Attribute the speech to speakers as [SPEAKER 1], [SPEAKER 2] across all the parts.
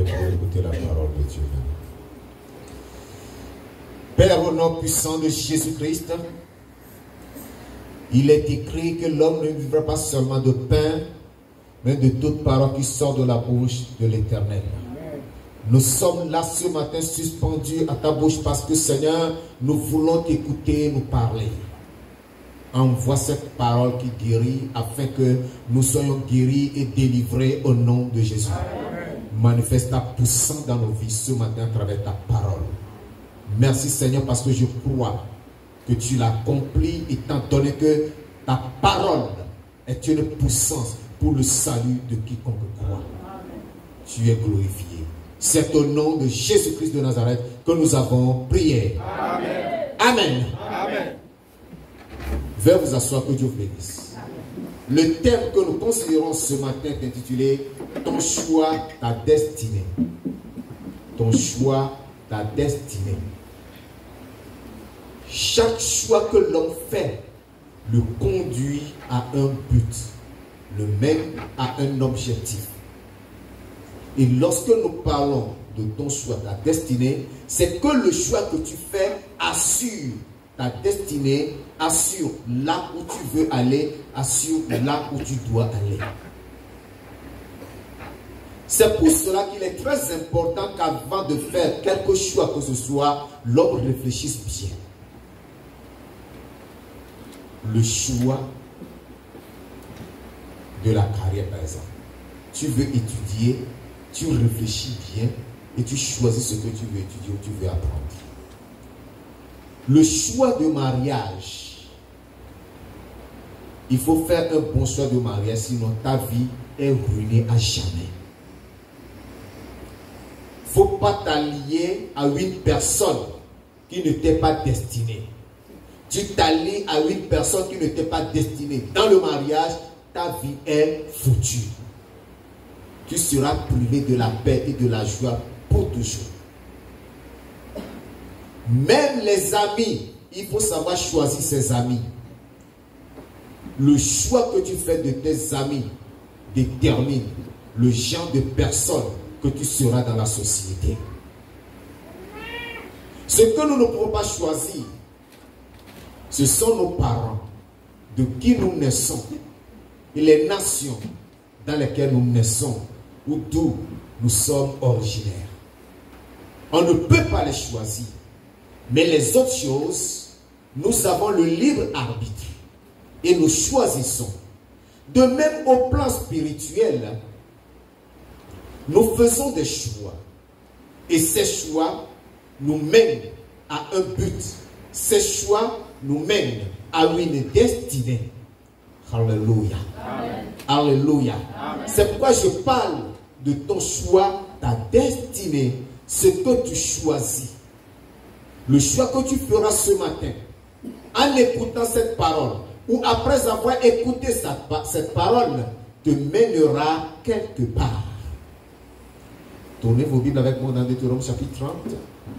[SPEAKER 1] prier pour écouter la parole de Dieu. Père, au nom puissant de Jésus-Christ, il est écrit que l'homme ne vivra pas seulement de pain, mais de toute parole qui sort de la bouche de l'Éternel. Nous sommes là ce matin suspendus à ta bouche parce que, Seigneur, nous voulons t'écouter, nous parler. Envoie cette parole qui guérit afin que nous soyons guéris et délivrés au nom de Jésus. Manifeste ta puissance dans nos vies ce matin à travers ta parole. Merci Seigneur parce que je crois que tu l'as accompli étant donné que ta parole est une puissance pour le salut de quiconque croit. Tu es glorifié. C'est au nom de Jésus-Christ de Nazareth que nous avons prié. Amen. Amen. Amen. Veuillez vous asseoir, que Dieu vous bénisse. Le thème que nous considérons ce matin est intitulé « Ton choix, ta destinée ». Ton choix, ta destinée. Chaque choix que l'homme fait le conduit à un but, le mène à un objectif. Et lorsque nous parlons de ton choix, ta destinée, c'est que le choix que tu fais assure ta destinée, assure là où tu veux aller, assure là où tu dois aller. C'est pour cela qu'il est très important qu'avant de faire quelque choix que ce soit, l'homme réfléchisse bien. Le choix de la carrière, par exemple. Tu veux étudier, tu réfléchis bien et tu choisis ce que tu veux étudier ou tu veux apprendre. Le choix de mariage, il faut faire un bon choix de mariage, sinon ta vie est ruinée à jamais. Il ne faut pas t'allier à une personne qui ne t'est pas destinée. Tu t'allies à une personne qui ne t'est pas destinée. Dans le mariage, ta vie est foutue. Tu seras privé de la paix et de la joie pour toujours. Même les amis, il faut savoir choisir ses amis. Le choix que tu fais de tes amis détermine le genre de personne que tu seras dans la société. Ce que nous ne pouvons pas choisir, ce sont nos parents, de qui nous naissons, et les nations dans lesquelles nous naissons, ou d'où nous sommes originaires. On ne peut pas les choisir. Mais les autres choses, nous avons le libre arbitre et nous choisissons. De même au plan spirituel, nous faisons des choix. Et ces choix nous mènent à un but. Ces choix nous mènent à une destinée. Alléluia. Amen. Alléluia. C'est pourquoi je parle de ton choix, ta destinée, ce que tu choisis. Le choix que tu feras ce matin, en écoutant cette parole, ou après avoir écouté cette parole, te mènera quelque part. Tournez vos Bibles avec moi dans Deutéronome chapitre 30.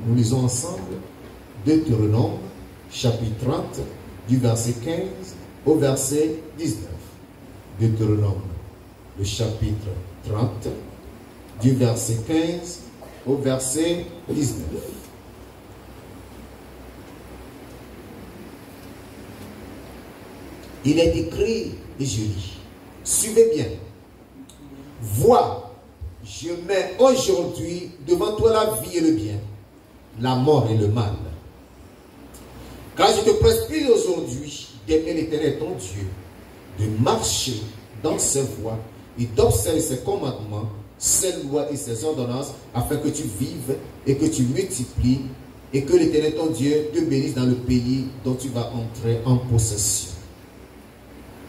[SPEAKER 1] Nous lisons ensemble Deutéronome chapitre 30, du verset 15 au verset 19. Deutéronome, le chapitre 30, du verset 15 au verset 19. Il est écrit, et je lis, suivez bien. Vois, je mets aujourd'hui devant toi la vie et le bien, la mort et le mal. Car je te prescris aujourd'hui d'aimer l'Éternel ton Dieu, de marcher dans ses voies et d'observer ses commandements, ses lois et ses ordonnances, afin que tu vives et que tu multiplies et que l'Éternel ton Dieu te bénisse dans le pays dont tu vas entrer en possession.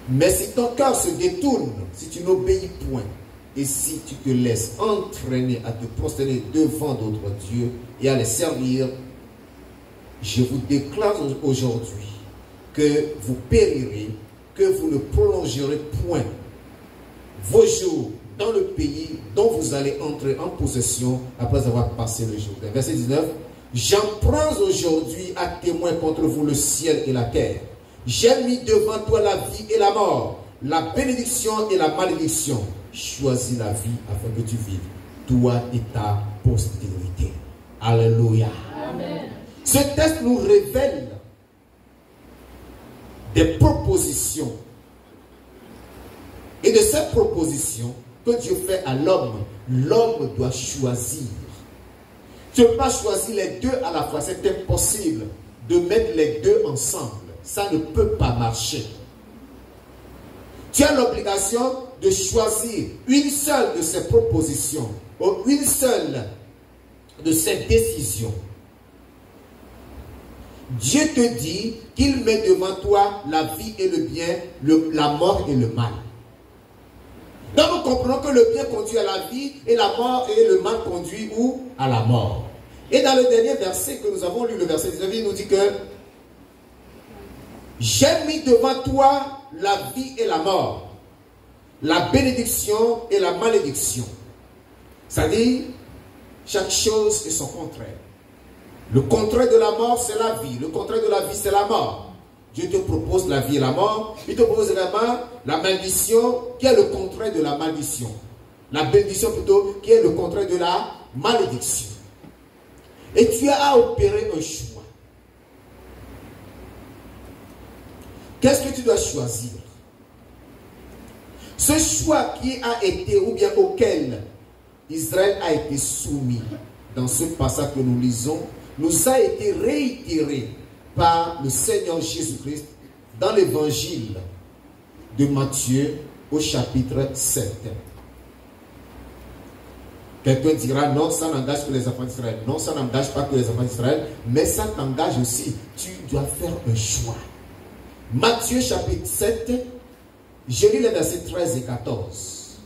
[SPEAKER 1] Mais si ton cœur se détourne, si tu n'obéis point, et si tu te laisses entraîner à te prosterner devant d'autres dieux et à les servir, je vous déclare aujourd'hui que vous périrez, que vous ne prolongerez point vos jours dans le pays dont vous allez entrer en possession après avoir passé le Jourdain. Verset 19. J'en prends aujourd'hui à témoin contre vous le ciel et la terre. J'ai mis devant toi la vie et la mort, la bénédiction et la malédiction. Choisis la vie afin que tu vives. toi et ta postérité. Alléluia. Amen. Ce texte nous révèle des propositions. Et de ces propositions que Dieu fait à l'homme, l'homme doit choisir. Tu ne peux pas choisir les deux à la fois. C'est impossible de mettre les deux ensemble. Ça ne peut pas marcher. Tu as l'obligation de choisir une seule de ces propositions ou une seule de ces décisions. Dieu te dit qu'il met devant toi la vie et le bien, la mort et le mal. Donc nous comprenons que le bien conduit à la vie et la mort et le mal conduit où? À la mort. Et dans le dernier verset que nous avons lu, le verset 19, il nous dit que j'ai mis devant toi la vie et la mort, la bénédiction et la malédiction. C'est-à-dire, chaque chose est son contraire. Le contraire de la mort, c'est la vie. Le contraire de la vie, c'est la mort. Dieu te propose la vie et la mort. Il te propose également la malédiction, qui est le contraire de la malédiction. La bénédiction plutôt, qui est le contraire de la malédiction. Et tu as à opérer un choix. Qu'est-ce que tu dois choisir? Ce choix qui a été, ou bien auquel Israël a été soumis dans ce passage que nous lisons, nous a été réitéré par le Seigneur Jésus-Christ dans l'évangile de Matthieu au chapitre 7. Quelqu'un dira non, ça n'engage que les enfants d'Israël. Non, ça n'engage pas que les enfants d'Israël, mais ça t'engage aussi. Tu dois faire un choix. Matthieu chapitre 7, je lis les versets 13 et 14.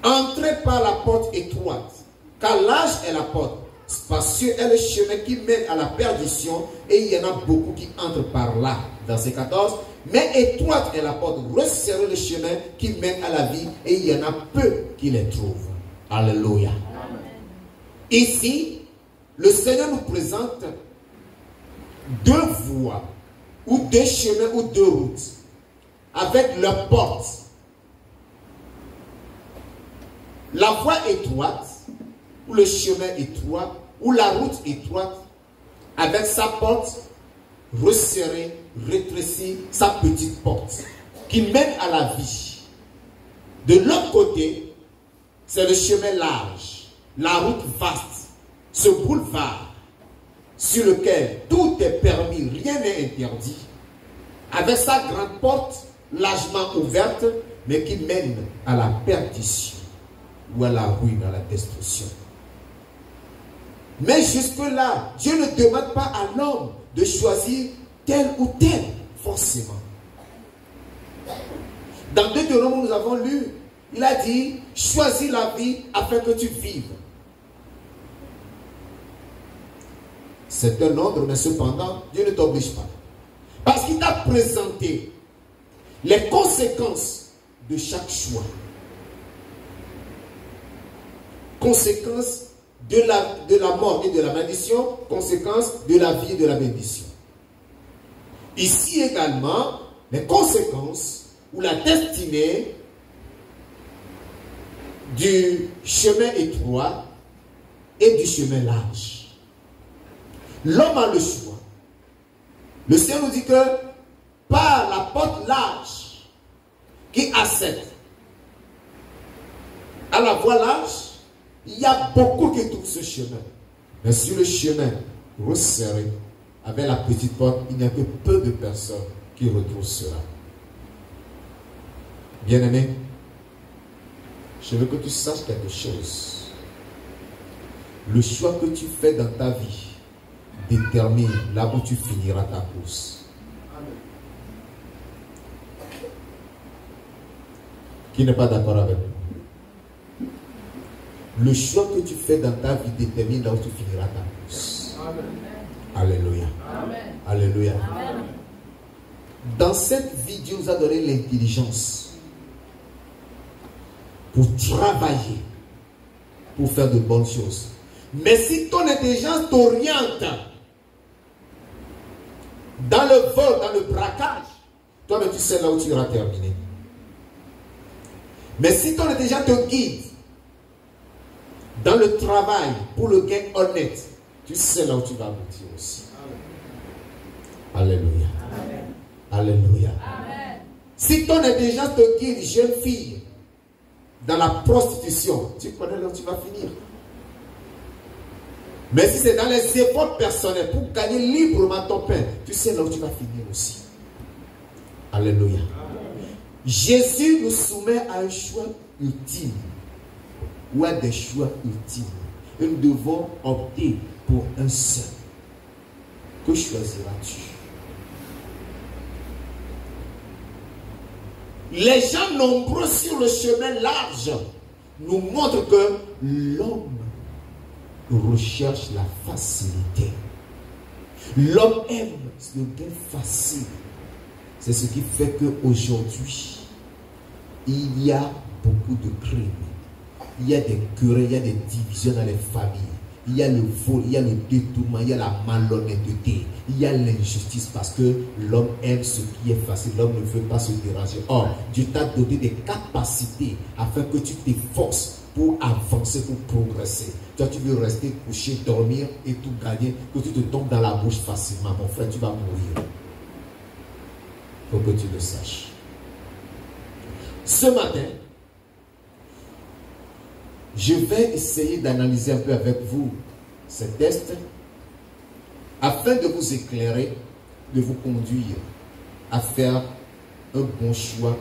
[SPEAKER 1] Entrez par la porte étroite, car large est la porte, spacieux est le chemin qui mène à la perdition, et il y en a beaucoup qui entrent par là. Verset 14. Mais étroite est la porte, resserrez le chemin qui mène à la vie, et il y en a peu qui les trouvent. Alléluia. Amen. Ici, le Seigneur nous présente deux voies, ou deux chemins, ou deux routes, avec leurs portes. La voie étroite, ou le chemin étroit, ou la route étroite, avec sa porte resserrée, rétrécie, sa petite porte, qui mène à la vie. De l'autre côté, c'est le chemin large, la route vaste, ce boulevard sur lequel tout est permis, rien n'est interdit, avec sa grande porte largement ouverte, mais qui mène à la perdition ou à la ruine, à la destruction. Mais jusque-là, Dieu ne demande pas à l'homme de choisir tel ou tel, forcément. Dans Deutéronome, nous avons lu, il a dit, choisis la vie afin que tu vives. C'est un ordre, mais cependant, Dieu ne t'oblige pas. Parce qu'il t'a présenté les conséquences de chaque choix. Conséquences de la mort et de la malédiction, conséquences de la vie et de la bénédiction. Ici également, les conséquences ou la destinée du chemin étroit et du chemin large. L'homme a le choix. Le Seigneur nous dit que par la porte large qui accède à la voie large, il y a beaucoup qui trouvent ce chemin. Mais sur le chemin resserré, avec la petite porte, il n'y a que peu de personnes qui retrouvent cela. Bien-aimé, je veux que tu saches quelque chose. Le choix que tu fais dans ta vie détermine là où tu finiras ta course. Qui n'est pas d'accord avec moi? Le choix que tu fais dans ta vie détermine là où tu finiras ta course. Amen. Alléluia. Amen. Alléluia. Amen. Dans cette vie, Dieu nous a donné l'intelligence pour travailler, pour faire de bonnes choses. Mais si ton intelligence t'oriente dans le vol, dans le braquage, toi-même tu sais là où tu iras terminer. Mais si ton intelligence te guide dans le travail, pour le gain honnête, tu sais là où tu vas aboutir aussi. Alléluia. Amen. Alléluia. Amen. Si ton intelligence te guide, jeune fille, dans la prostitution, tu connais là où tu vas finir. Mais si c'est dans les efforts personnels pour gagner librement ton pain, tu sais là où tu vas finir aussi. Alléluia. Amen. Jésus nous soumet à un choix ultime, ou à des choix ultimes. Et nous devons opter pour un seul. Que choisiras-tu? Les gens nombreux sur le chemin large nous montrent que l'homme recherche la facilité. L'homme aime le gain facile. C'est ce qui fait qu'aujourd'hui, il y a beaucoup de crimes. Il y a des querelles, il y a des divisions dans les familles. Il y a le vol, il y a le détournement, il y a la malhonnêteté, il y a l'injustice parce que l'homme aime ce qui est facile, l'homme ne veut pas se déranger. Or, Dieu t'a donné des capacités afin que tu t'efforces pour avancer, pour progresser. Toi, tu veux rester couché, dormir et tout gagner, que tu te tombes dans la bouche facilement. Mon frère, tu vas mourir. Il faut que tu le saches. Ce matin, je vais essayer d'analyser un peu avec vous ces tests afin de vous éclairer, de vous conduire à faire un bon choix,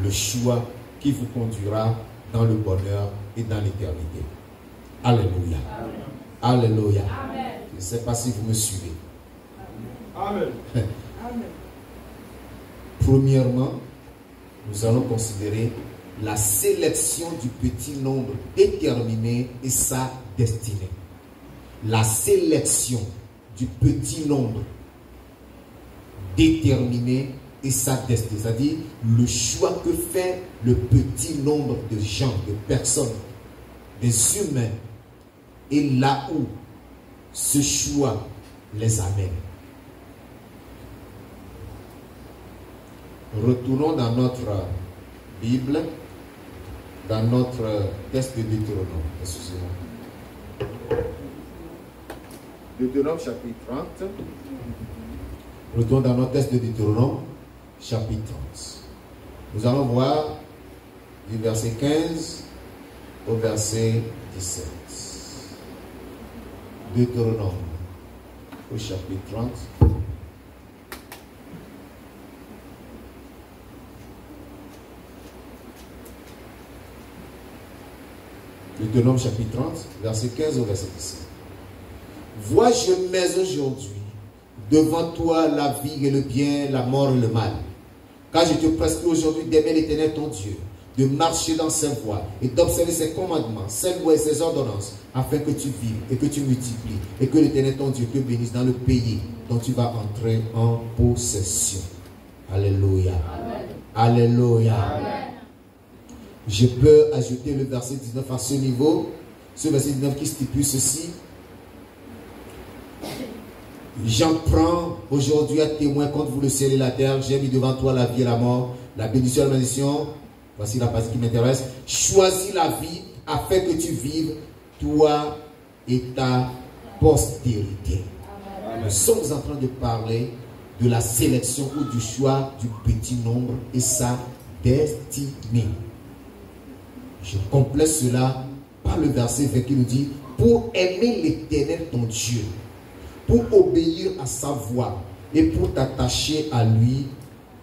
[SPEAKER 1] le choix qui vous conduira dans le bonheur et dans l'éternité. Alléluia. Amen. Alléluia. Amen. Je ne sais pas si vous me suivez. Amen. Amen. Premièrement, nous allons considérer la sélection du petit nombre déterminé et sa destinée. La sélection du petit nombre déterminé et sa destinée. C'est-à-dire le choix que fait le petit nombre de gens, de personnes, des humains, et là où ce choix les amène. Retournons dans notre Bible, dans notre texte de Deutéronome. Excusez-moi. Deutéronome chapitre 30. Retournons dans notre texte de Deutéronome chapitre 30. Nous allons voir du verset 15 au verset 17. Deutéronome au chapitre 30. Deutéronome chapitre 30, verset 15 au verset 17. Vois, je mets aujourd'hui devant toi la vie et le bien, la mort et le mal. Car je te prescris aujourd'hui d'aimer l'Éternel ton Dieu, de marcher dans ses voies et d'observer ses commandements, ses lois et ses ordonnances, afin que tu vives et que tu multiplies et que l'Éternel ton Dieu te bénisse dans le pays dont tu vas entrer en possession. Alléluia. Amen. Alléluia. Amen. Je peux ajouter le verset 19 à ce niveau. Ce verset 19 qui stipule ceci. J'en prends aujourd'hui à témoin contre vous le ciel et la terre. J'ai mis devant toi la vie et la mort, la bénédiction et la malédiction. Voici la partie qui m'intéresse. Choisis la vie afin que tu vives, toi et ta postérité. Amen. Nous sommes en train de parler de la sélection ou du choix du petit nombre et sa destinée. Je complète cela par le verset 20 qui nous dit: pour aimer l'Éternel ton Dieu, pour obéir à sa voix et pour t'attacher à lui,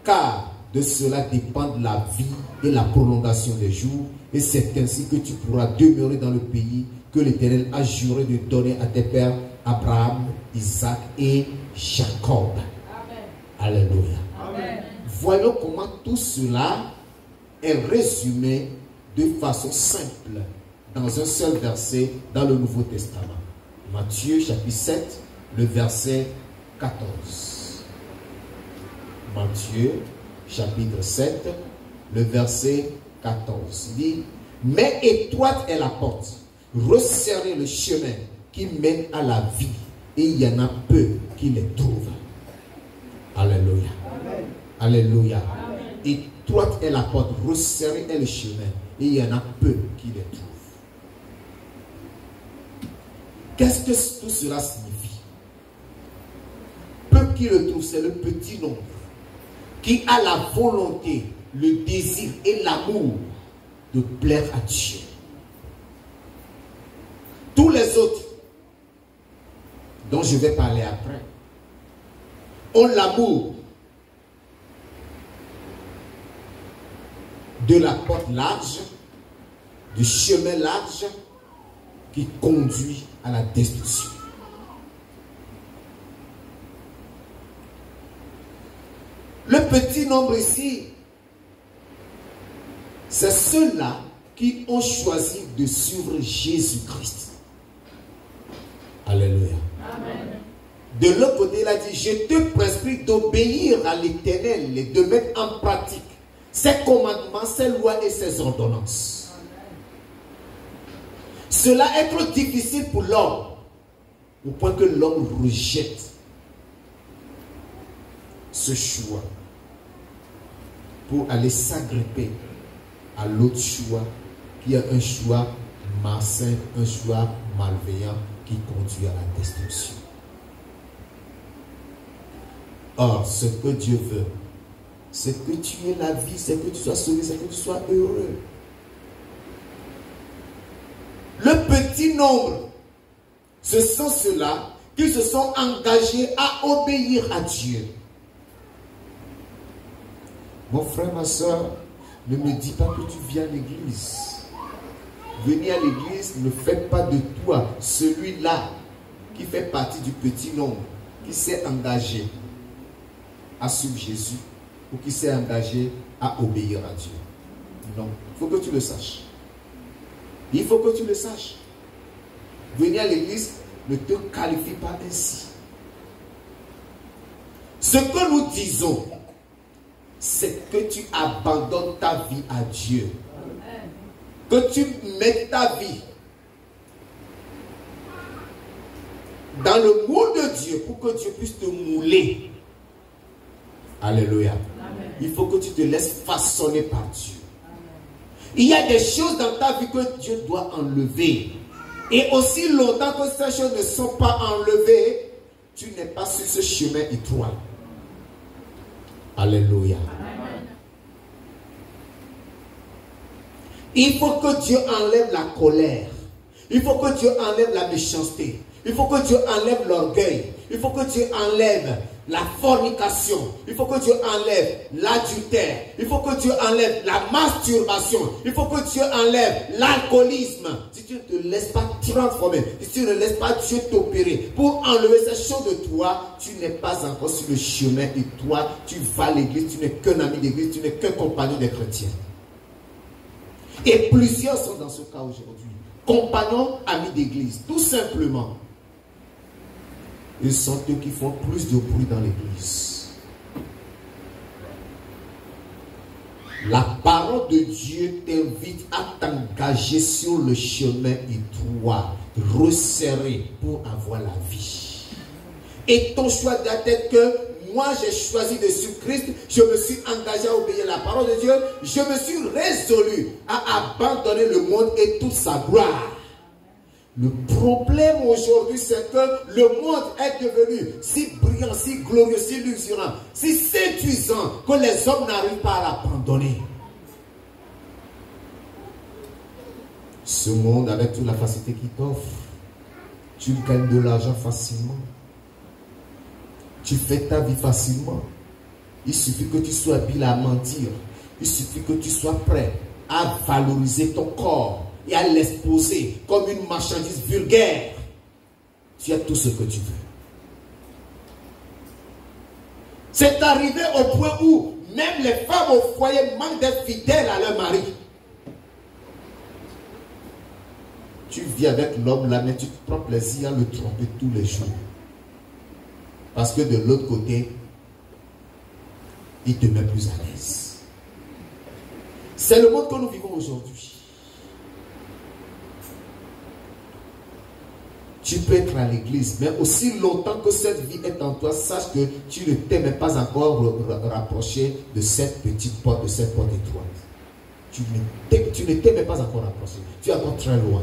[SPEAKER 1] car de cela dépendent la vie et la prolongation des jours, et c'est ainsi que tu pourras demeurer dans le pays que l'Éternel a juré de donner à tes pères Abraham, Isaac et Jacob. Amen. Alléluia. Amen. Voyons comment tout cela est résumé de façon simple dans un seul verset dans le Nouveau Testament. Matthieu chapitre 7, le verset 14. Matthieu chapitre 7, le verset 14 dit: mais étroite est la porte, resserrez le chemin qui mène à la vie, et il y en a peu qui les trouvent. Alléluia. Amen. Alléluia. Amen. Étroite est la porte, resserré est le chemin, et il y en a peu qui les trouvent. Qu'est-ce que tout cela signifie? Peu qui le trouve, c'est le petit nombre qui a la volonté, le désir et l'amour de plaire à Dieu. Tous les autres, dont je vais parler après, ont l'amour de la porte large, du chemin large qui conduit à la destruction. Le petit nombre ici, c'est ceux-là qui ont choisi de suivre Jésus-Christ. Alléluia. Amen. De l'autre côté, il a dit, je te prescris d'obéir à l'Éternel et de mettre en pratique ses commandements, ses lois et ses ordonnances. Amen. Cela est trop difficile pour l'homme, au point que l'homme rejette ce choix pour aller s'agripper à l'autre choix, qui est un choix malsain, un choix malveillant qui conduit à la destruction. Or, ce que Dieu veut, c'est que tu aies la vie, c'est que tu sois sauvé, c'est que tu sois heureux. Le petit nombre, ce sont ceux-là qui se sont engagés à obéir à Dieu. Mon frère, ma soeur, ne me dis pas que tu viens à l'église. Venir à l'église ne fait pas de toi celui-là qui fait partie du petit nombre, qui s'est engagé à suivre Jésus ou qui s'est engagé à obéir à Dieu. Non, il faut que tu le saches. Il faut que tu le saches. Venir à l'église ne te qualifie pas ainsi. Ce que nous disons, c'est que tu abandonnes ta vie à Dieu. Que tu mettes ta vie dans le moule de Dieu pour que Dieu puisse te mouler. Alléluia. Amen. Il faut que tu te laisses façonner par Dieu. Amen. Il y a des choses dans ta vie que Dieu doit enlever. Et aussi longtemps que ces choses ne sont pas enlevées, tu n'es pas sur ce chemin étroit. Alléluia. Amen. Il faut que Dieu enlève la colère. Il faut que Dieu enlève la méchanceté. Il faut que Dieu enlève l'orgueil. Il faut que Dieu enlève la fornication. Il faut que Dieu enlève l'adultère. Il faut que Dieu enlève la masturbation. Il faut que Dieu enlève l'alcoolisme. Si tu ne te laisses pas transformer, si tu ne laisses pas Dieu t'opérer pour enlever ces choses de toi, tu n'es pas encore sur le chemin et toi, tu vas à l'église, tu n'es qu'un ami d'église, tu n'es qu'un compagnon des chrétiens. Et plusieurs sont dans ce cas aujourd'hui. Compagnons, amis d'église, tout simplement. Ils sont eux qui font plus de bruit dans l'église. La parole de Dieu t'invite à t'engager sur le chemin étroit, resserré pour avoir la vie. Et ton choix doit être que moi j'ai choisi de suivre Christ, je me suis engagé à obéir à la parole de Dieu, je me suis résolu à abandonner le monde et toute sa gloire. Le problème aujourd'hui, c'est que le monde est devenu si brillant, si glorieux, si luxuriant, si séduisant que les hommes n'arrivent pas à l'abandonner. Ce monde, avec toute la facilité qu'il t'offre, tu gagnes de l'argent facilement. Tu fais ta vie facilement. Il suffit que tu sois habile à mentir. Il suffit que tu sois prêt à valoriser ton corps et à l'exposer comme une marchandise vulgaire. Tu as tout ce que tu veux. C'est arrivé au point où même les femmes au foyer manquent d'être fidèles à leur mari. Tu vis avec l'homme là, mais tu te prends plaisir à le tromper tous les jours. Parce que de l'autre côté, il te met plus à l'aise. C'est le monde que nous vivons aujourd'hui. Tu peux être à l'église, mais aussi longtemps que cette vie est en toi, sache que tu ne t'es même pas encore rapproché de cette petite porte, de cette porte étroite. Tu ne t'es même pas encore rapproché. Tu es encore très loin.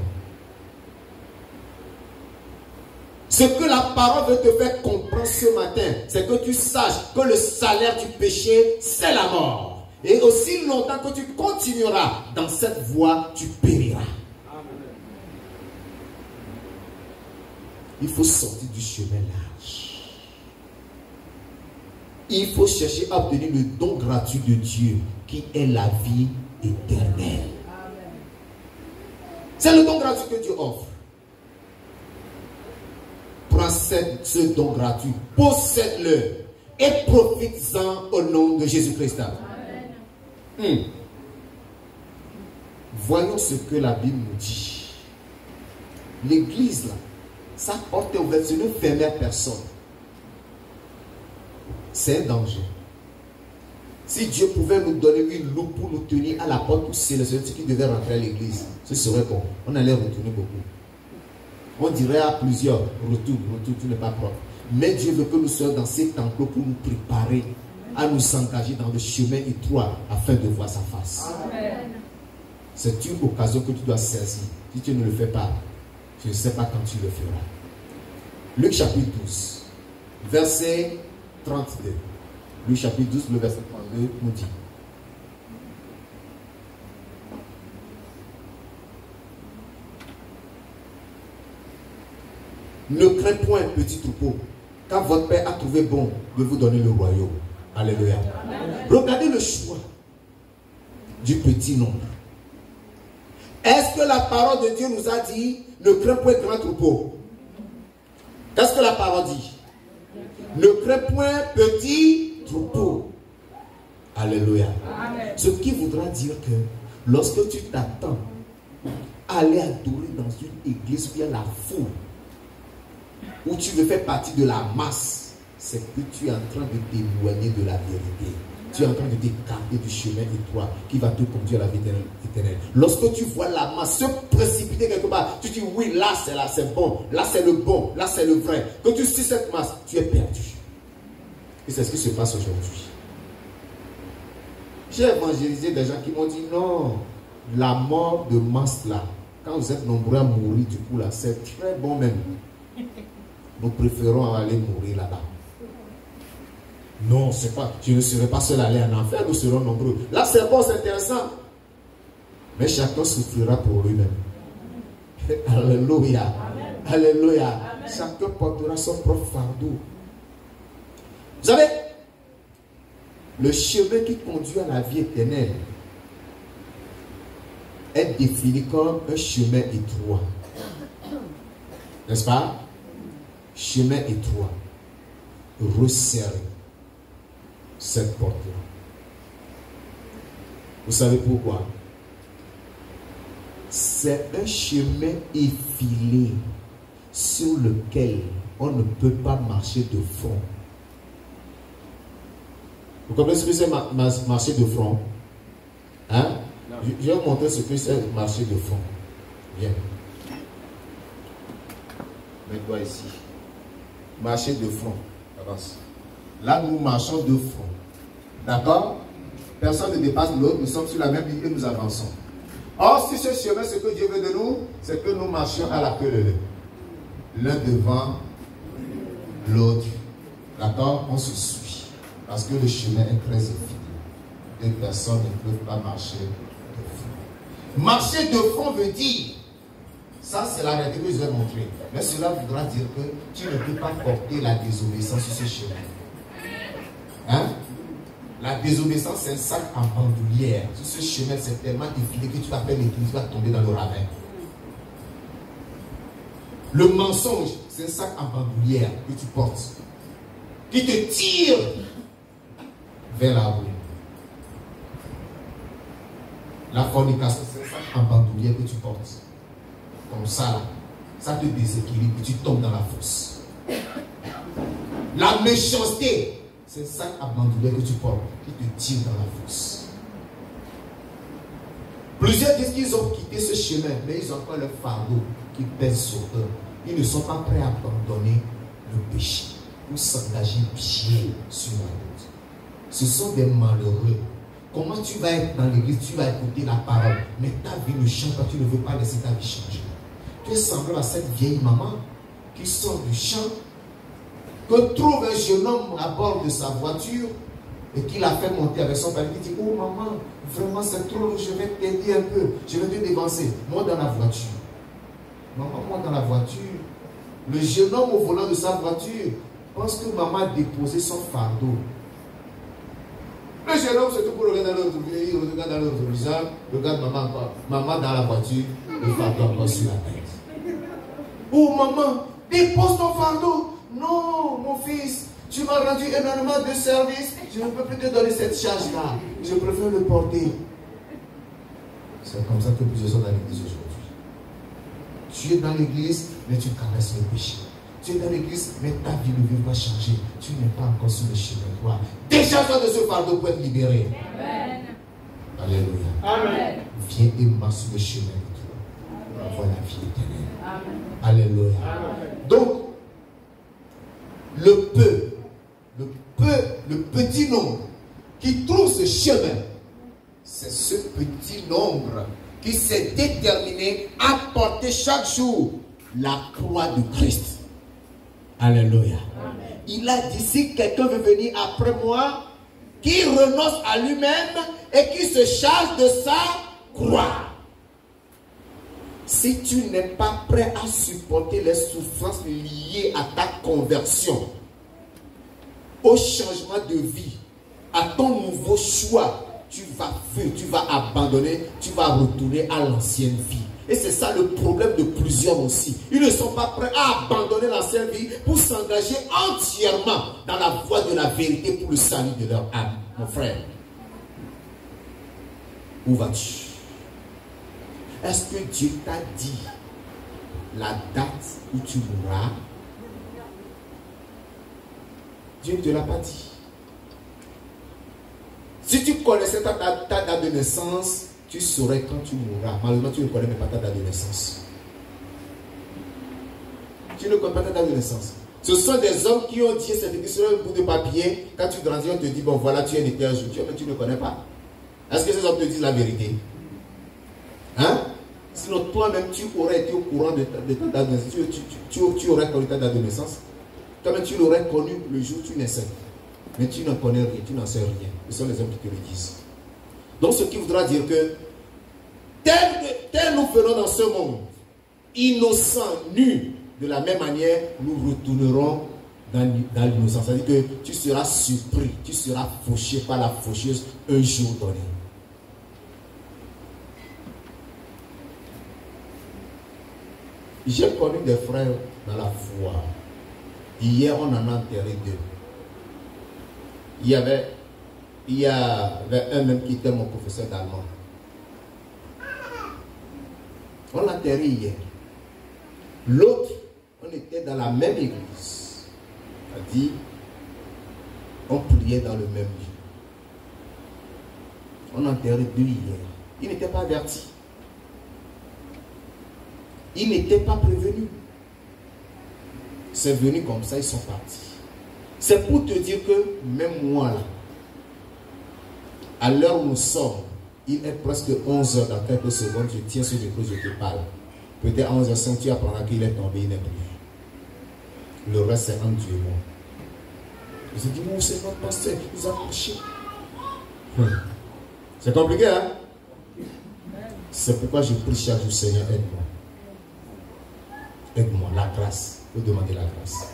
[SPEAKER 1] Ce que la parole veut te faire comprendre ce matin, c'est que tu saches que le salaire du péché, c'est la mort. Et aussi longtemps que tu continueras dans cette voie, tu périras. Il faut sortir du chemin large. Il faut chercher à obtenir le don gratuit de Dieu, qui est la vie éternelle. C'est le don gratuit que Dieu offre. Prends ce don gratuit, possède-le et profite-en au nom de Jésus-Christ. Voyons ce que la Bible nous dit. L'église, là, sa porte est ouverte, ne ferme à personne. C'est un danger. Si Dieu pouvait nous donner une loupe pour nous tenir à la porte pour sélectionner ceux qui devaient rentrer à l'église, ce serait bon. On allait retourner beaucoup. On dirait à plusieurs, retourne, tu n'es pas propre. Mais Dieu veut que nous soyons dans ces temples pour nous préparer à nous engager dans le chemin étroit afin de voir sa face. C'est une occasion que tu dois saisir. Si tu ne le fais pas, je ne sais pas quand tu le feras. Luc chapitre 12, verset 32. Luc chapitre 12, le verset 32 nous dit: ne crains point, petit troupeau, car votre Père a trouvé bon de vous donner le royaume. Alléluia. Regardez le choix du petit nombre. Est-ce que la parole de Dieu nous a dit ne crains point, grand troupeau? Qu'est-ce que la parole dit? Ne crains point, petit troupeau. Alléluia. Amen. Ce qui voudra dire que lorsque tu t'attends à aller adorer dans une église où il y a la foule, où tu veux faire partie de la masse, c'est que tu es en train de t'éloigner de la vérité. Tu es en train de t'écarter du chemin étroit qui va te conduire à la vie éternelle. Lorsque tu vois la masse se précipiter quelque part, tu dis oui, là c'est bon, là c'est le bon, là c'est le vrai. Quand tu suis cette masse, tu es perdu. Et c'est ce qui se passe aujourd'hui. J'ai évangélisé des gens qui m'ont dit non, la mort de masse là, quand vous êtes nombreux à mourir du coup là, c'est très bon même. Nous préférons aller mourir là-bas. Non, c'est pas, je ne serai pas seul à aller en enfer, nous serons nombreux. Là, c'est bon, c'est intéressant. Mais chacun souffrira pour lui-même. Alléluia. Amen. Alléluia. Amen. Chacun portera son propre fardeau. Vous savez, le chemin qui conduit à la vie éternelle est défini comme un chemin étroit. N'est-ce pas? Chemin étroit, resserré. Cette porte-là. Vous savez pourquoi? C'est un chemin effilé sur lequel on ne peut pas marcher de front. Vous comprenez ce que c'est marcher de front? Hein? Je vais vous montrer ce que c'est marcher de front. Viens. Mets-toi ici. Marcher de front. Avance. Là, nous marchons de front. D'accord? Personne ne dépasse l'autre. Nous sommes sur la même ligne et nous avançons. Or, si ce chemin, ce que Dieu veut de nous, c'est que nous marchions à la queue leu. L'un devant l'autre. D'accord? On se suit. Parce que le chemin est très effilé. Deux personnes ne peuvent pas marcher de front. Marcher de front veut dire, ça c'est la réalité que je vais montrer. Mais cela voudra dire que tu ne peux pas porter la désobéissance sur ce chemin. Hein? La désobéissance, c'est un sac en bandoulière. Sur ce chemin, c'est tellement effilé que tu vas faire l'église, tu vas tomber dans le ravin. Le mensonge, c'est un sac en bandoulière que tu portes, qui te tire vers la ruine. La fornication, c'est un sac en bandoulière que tu portes. Comme ça, là. Ça te déséquilibre et tu tombes dans la fosse. La méchanceté, c'est un sac à bandoulière que tu portes qui te tire dans la fosse. Plusieurs disent qu'ils ont quitté ce chemin, mais ils ont encore le fardeau qui pèse sur eux. Ils ne sont pas prêts à abandonner le péché pour s'engager pied sur la route. Ce sont des malheureux. Comment tu vas être dans l'église, tu vas écouter la parole, mais ta vie ne change pas, tu ne veux pas laisser ta vie changer. Tu es semblable à cette vieille maman qui sort du champ, que trouve un jeune homme à bord de sa voiture et qui l'a fait monter avec son père. Il dit, oh maman, vraiment c'est trop lourd, je vais t'aider un peu, je vais te dévancer. Moi dans la voiture. Maman, moi dans la voiture. Le jeune homme au volant de sa voiture pense que maman a déposé son fardeau. Le jeune homme se trouve pour regarder dans l'autre visage, regarde maman dans la voiture, le fardeau encore sur la tête. Oh maman, dépose ton fardeau. Non, mon fils, tu m'as rendu énormément de services, je ne peux plus te donner cette charge-là. Je préfère le porter. C'est comme ça que plusieurs sont dans l'église aujourd'hui. Tu es dans l'église, mais tu caresses le péché. Tu es dans l'église, mais ta vie ne veut pas changer. Tu n'es pas encore sur le chemin droit. Décharge-toi de ce fardeau pour être libéré. Amen. Alléluia. Amen. Viens et marche sur le chemin de toi. Pour avoir la vie éternelle. Amen. Alléluia. Amen. Donc, le petit nombre qui trouve ce chemin, c'est ce petit nombre qui s'est déterminé à porter chaque jour la croix de Christ. Alléluia. Amen. Il a dit, si quelqu'un veut venir après moi, qui renonce à lui-même et qui se charge de sa croix. Si tu n'es pas prêt à supporter les souffrances liées à ta conversion, au changement de vie, à ton nouveau choix, tu vas abandonner, tu vas retourner à l'ancienne vie. Et c'est ça le problème de plusieurs aussi. Ils ne sont pas prêts à abandonner l'ancienne vie pour s'engager entièrement dans la voie de la vérité pour le salut de leur âme. Mon frère, où vas-tu? Est-ce que Dieu t'a dit la date où tu mourras? Dieu ne te l'a pas dit. Si tu connaissais ta date de naissance, tu saurais quand tu mourras. Malheureusement, tu ne connais même pas ta date de naissance. Tu ne connais pas ta date de naissance. Ce sont des hommes qui ont dit, c'est écrit sur un bout de papier. Quand tu grandis, on te dit, bon voilà, tu es né un jour. Tu ne connais pas. Est-ce que ces hommes te disent la vérité? Hein? Sinon, toi-même, tu aurais été au courant de ta date de naissance. Tu aurais connu ta date de naissance. Toi-même, tu l'aurais connu le jour où tu naissais. Mais tu n'en connais rien, tu n'en sais rien. Ce sont les hommes qui te le disent. Donc, ce qui voudra dire que, tel nous venons dans ce monde, innocents, nus, de la même manière, nous retournerons dans l'innocence. C'est-à-dire que tu seras surpris, tu seras fauché par la faucheuse un jour donné. J'ai connu des frères dans la foi. Hier, on en a enterré deux. Il y avait un même qui était mon professeur d'allemand. On l'a enterré hier. L'autre, on était dans la même église. C'est-à-dire, on priait dans le même lit. On a enterré deux hier. Ils n'étaient pas avertis. Ils n'étaient pas prévenus. C'est venu comme ça, ils sont partis. C'est pour te dire que même moi là, à l'heure où nous sommes, il est presque 11 h dans quelques secondes, je tiens ce micro, je te parle. Peut-être à 11 h 05 tu apprendras qu'il est tombé, il n'est plus. Le reste c'est entre Dieu et moi. Je dis, mon c'est notre pasteur, ils ont marché. C'est compliqué, hein? C'est pourquoi je prie chaque jour, Seigneur, aide-moi. Aide-moi, la grâce. Je peux demander la grâce.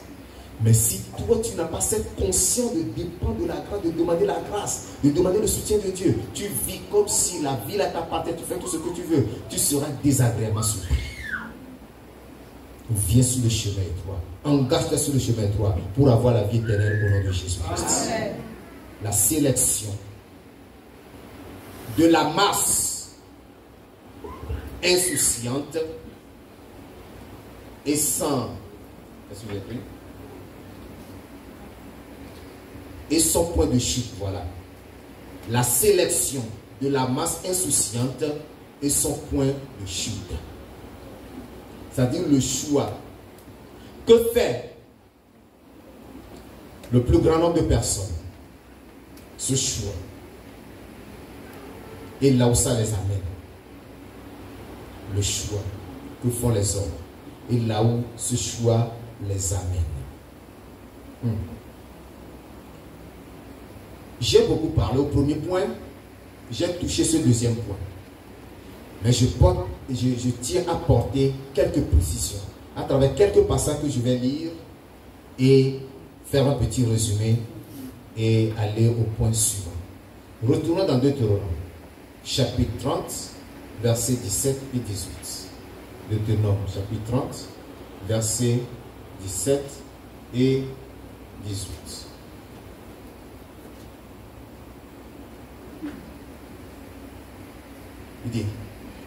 [SPEAKER 1] Mais si toi, tu n'as pas cette conscience de dépendre de la grâce, de demander la grâce, de demander le soutien de Dieu, tu vis comme si la vie t'appartient, tu fais tout ce que tu veux, tu seras désagréablement surpris. Viens sur le chemin étroit. Engage-toi sur le chemin étroit pour avoir la vie éternelle au nom de Jésus-Christ. La sélection de la masse insouciante et sans et son point de chute, voilà. La sélection de la masse insouciante et son point de chute. C'est-à-dire le choix. Que fait le plus grand nombre de personnes? Ce choix. Et là où ça les amène. Le choix que font les hommes. Et là où ce choix les amène. J'ai beaucoup parlé au premier point, j'ai touché ce deuxième point. Mais je tiens à porter quelques précisions à travers quelques passages que je vais lire et faire un petit résumé et aller au point suivant. Retournons dans Deutéronome, chapitre 30, versets 17 et 18. Deutéronome, chapitre 30, versets 17 et 18. Il dit,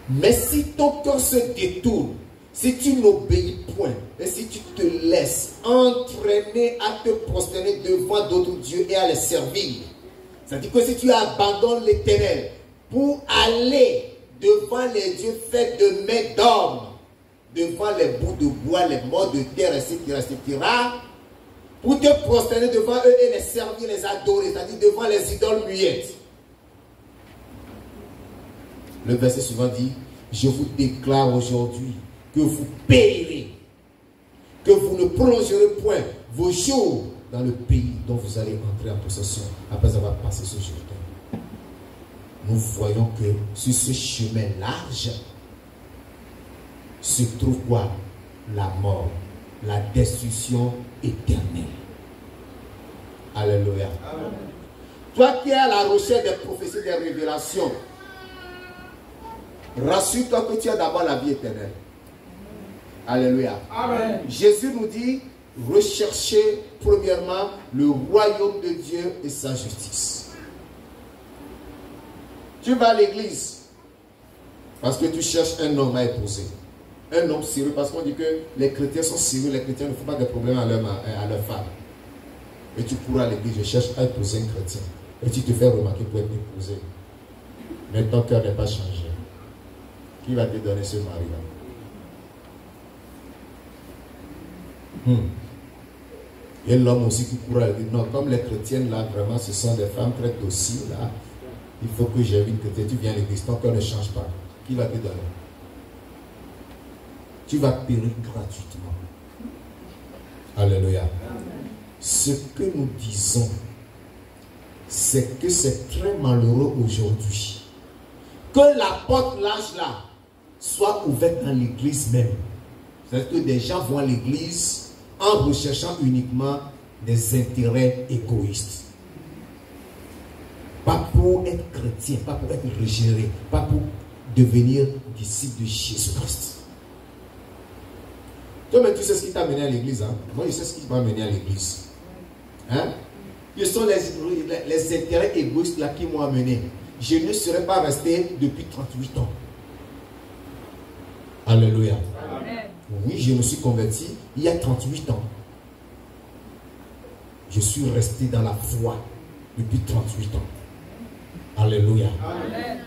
[SPEAKER 1] mais si ton cœur se détourne, si tu n'obéis point, et si tu te laisses entraîner à te prosterner devant d'autres dieux et à les servir, c'est-à-dire que si tu abandonnes l'Éternel pour aller devant les dieux faits de mains d'hommes, devant les bouts de bois, les morts de terre, etc., pour te prosterner devant eux et les servir, les adorer, c'est-à-dire devant les idoles muettes. Le verset suivant dit, je vous déclare aujourd'hui que vous payerez, que vous ne prolongerez point vos jours dans le pays dont vous allez entrer en possession après avoir passé ce Jourdain. Nous voyons que sur ce chemin large se trouve quoi? La mort, la destruction éternelle. Alléluia. Amen. Toi qui es à la recherche des prophéties, des révélations, rassure-toi que tu as d'abord la vie éternelle. Alléluia. Amen. Jésus nous dit, recherchez premièrement le royaume de Dieu et sa justice. Tu vas à l'église parce que tu cherches un homme à épouser. Un homme sérieux, parce qu'on dit que les chrétiens sont sérieux, les chrétiens ne font pas de problème à leur femme. Et tu cours à l'église, je cherche à épouser un chrétien. Et tu te fais remarquer pour être épousé. Mais ton cœur n'est pas changé. Qui va te donner ce mari-là? Et l'homme aussi qui court à l'église. Non, comme les chrétiennes là, vraiment, ce sont des femmes très dociles là. Il faut que j'ai une chrétienne. Tu viens à l'église, ton cœur ne change pas. Qui va te donner? Tu vas périr gratuitement. Alléluia. Amen. Ce que nous disons, c'est que c'est très malheureux aujourd'hui que la porte large là soit ouverte dans l'église même. C'est-à-dire que des gens vont à l'église en recherchant uniquement des intérêts égoïstes. Pas pour être chrétien, pas pour être régéré, pas pour devenir disciple de Jésus-Christ. Toi, mais tu sais ce qui t'a amené à l'église. Hein? Moi, je sais ce qui m'a amené à l'église. Hein? Ce sont les intérêts égoïstes là qui m'ont amené. Je ne serais pas resté depuis 38 ans. Alléluia. Amen. Oui, je me suis converti il y a 38 ans. Je suis resté dans la foi depuis 38 ans. Alléluia. Amen.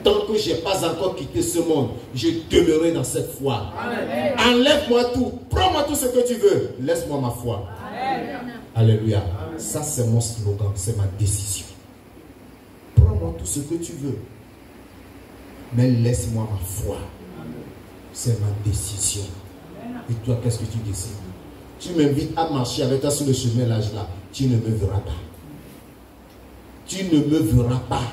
[SPEAKER 1] Tant que je n'ai pas encore quitté ce monde, je demeurerai dans cette foi. Enlève-moi tout, prends-moi tout ce que tu veux, laisse-moi ma foi. Amen. Alléluia. Amen. Ça c'est mon slogan, c'est ma décision. Prends-moi tout ce que tu veux, mais laisse-moi ma foi. C'est ma décision. Et toi, qu'est-ce que tu décides? Tu m'invites à marcher avec toi sur le chemin là, tu ne me verras pas. Tu ne me verras pas.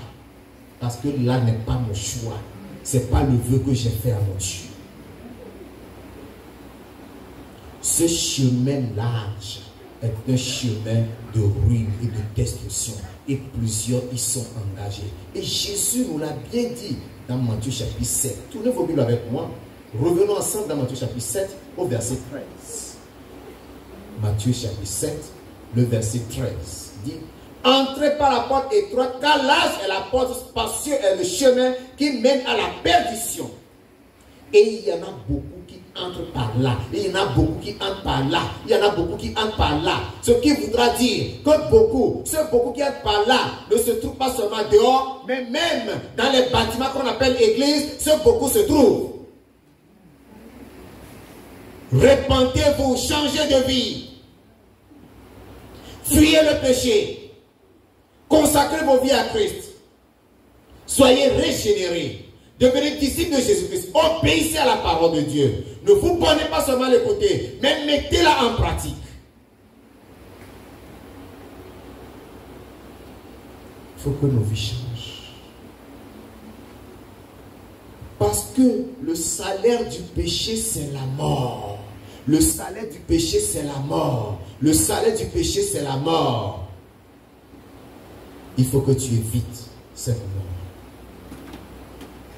[SPEAKER 1] Parce que là n'est pas mon choix. Ce n'est pas le vœu que j'ai fait à mon Dieu. Ce chemin large est un chemin de ruine et de destruction. Et plusieurs y sont engagés. Et Jésus nous l'a bien dit dans Matthieu chapitre 7. Tournez vos Bibles avec moi. Revenons ensemble dans Matthieu chapitre 7 au verset 13. Matthieu chapitre 7, le verset 13 dit: entrez par la porte étroite, car large est la porte, spacieux est le chemin qui mène à la perdition. Et il y en a beaucoup qui entrent par là. Et il y en a beaucoup qui entrent par là. Il y en a beaucoup qui entrent par là. Ce qui voudra dire que beaucoup, ceux beaucoup qui entrent par là, ne se trouvent pas seulement dehors, mais même dans les bâtiments qu'on appelle église, ceux beaucoup se trouvent. Répentez-vous, changez de vie. Fuyez le péché. Consacrez vos vies à Christ. Soyez régénérés. Devenez disciples de Jésus-Christ. Obéissez à la parole de Dieu. Ne vous prenez pas seulement les côtés, mais mettez-la en pratique. Il faut que nos vies changent. Parce que le salaire du péché, c'est la mort. Le salaire du péché, c'est la mort. Le salaire du péché, c'est la mort. Il faut que tu évites cette mort.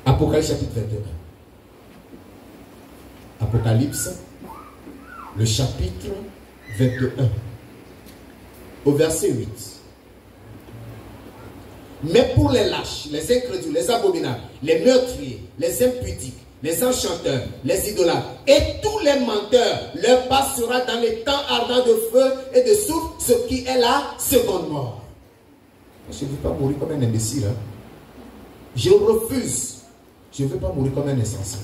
[SPEAKER 1] Apocalypse chapitre 21. Apocalypse, le chapitre 21, au verset 8. Mais pour les lâches, les incrédules, les abominables, les meurtriers, les impudiques, les enchanteurs, les idolâtres et tous les menteurs, leur part sera dans les temps ardents de feu et de soufre, ce qui est la seconde mort. Je ne veux pas mourir comme un imbécile. Hein? Je refuse. Je ne veux pas mourir comme un insensé.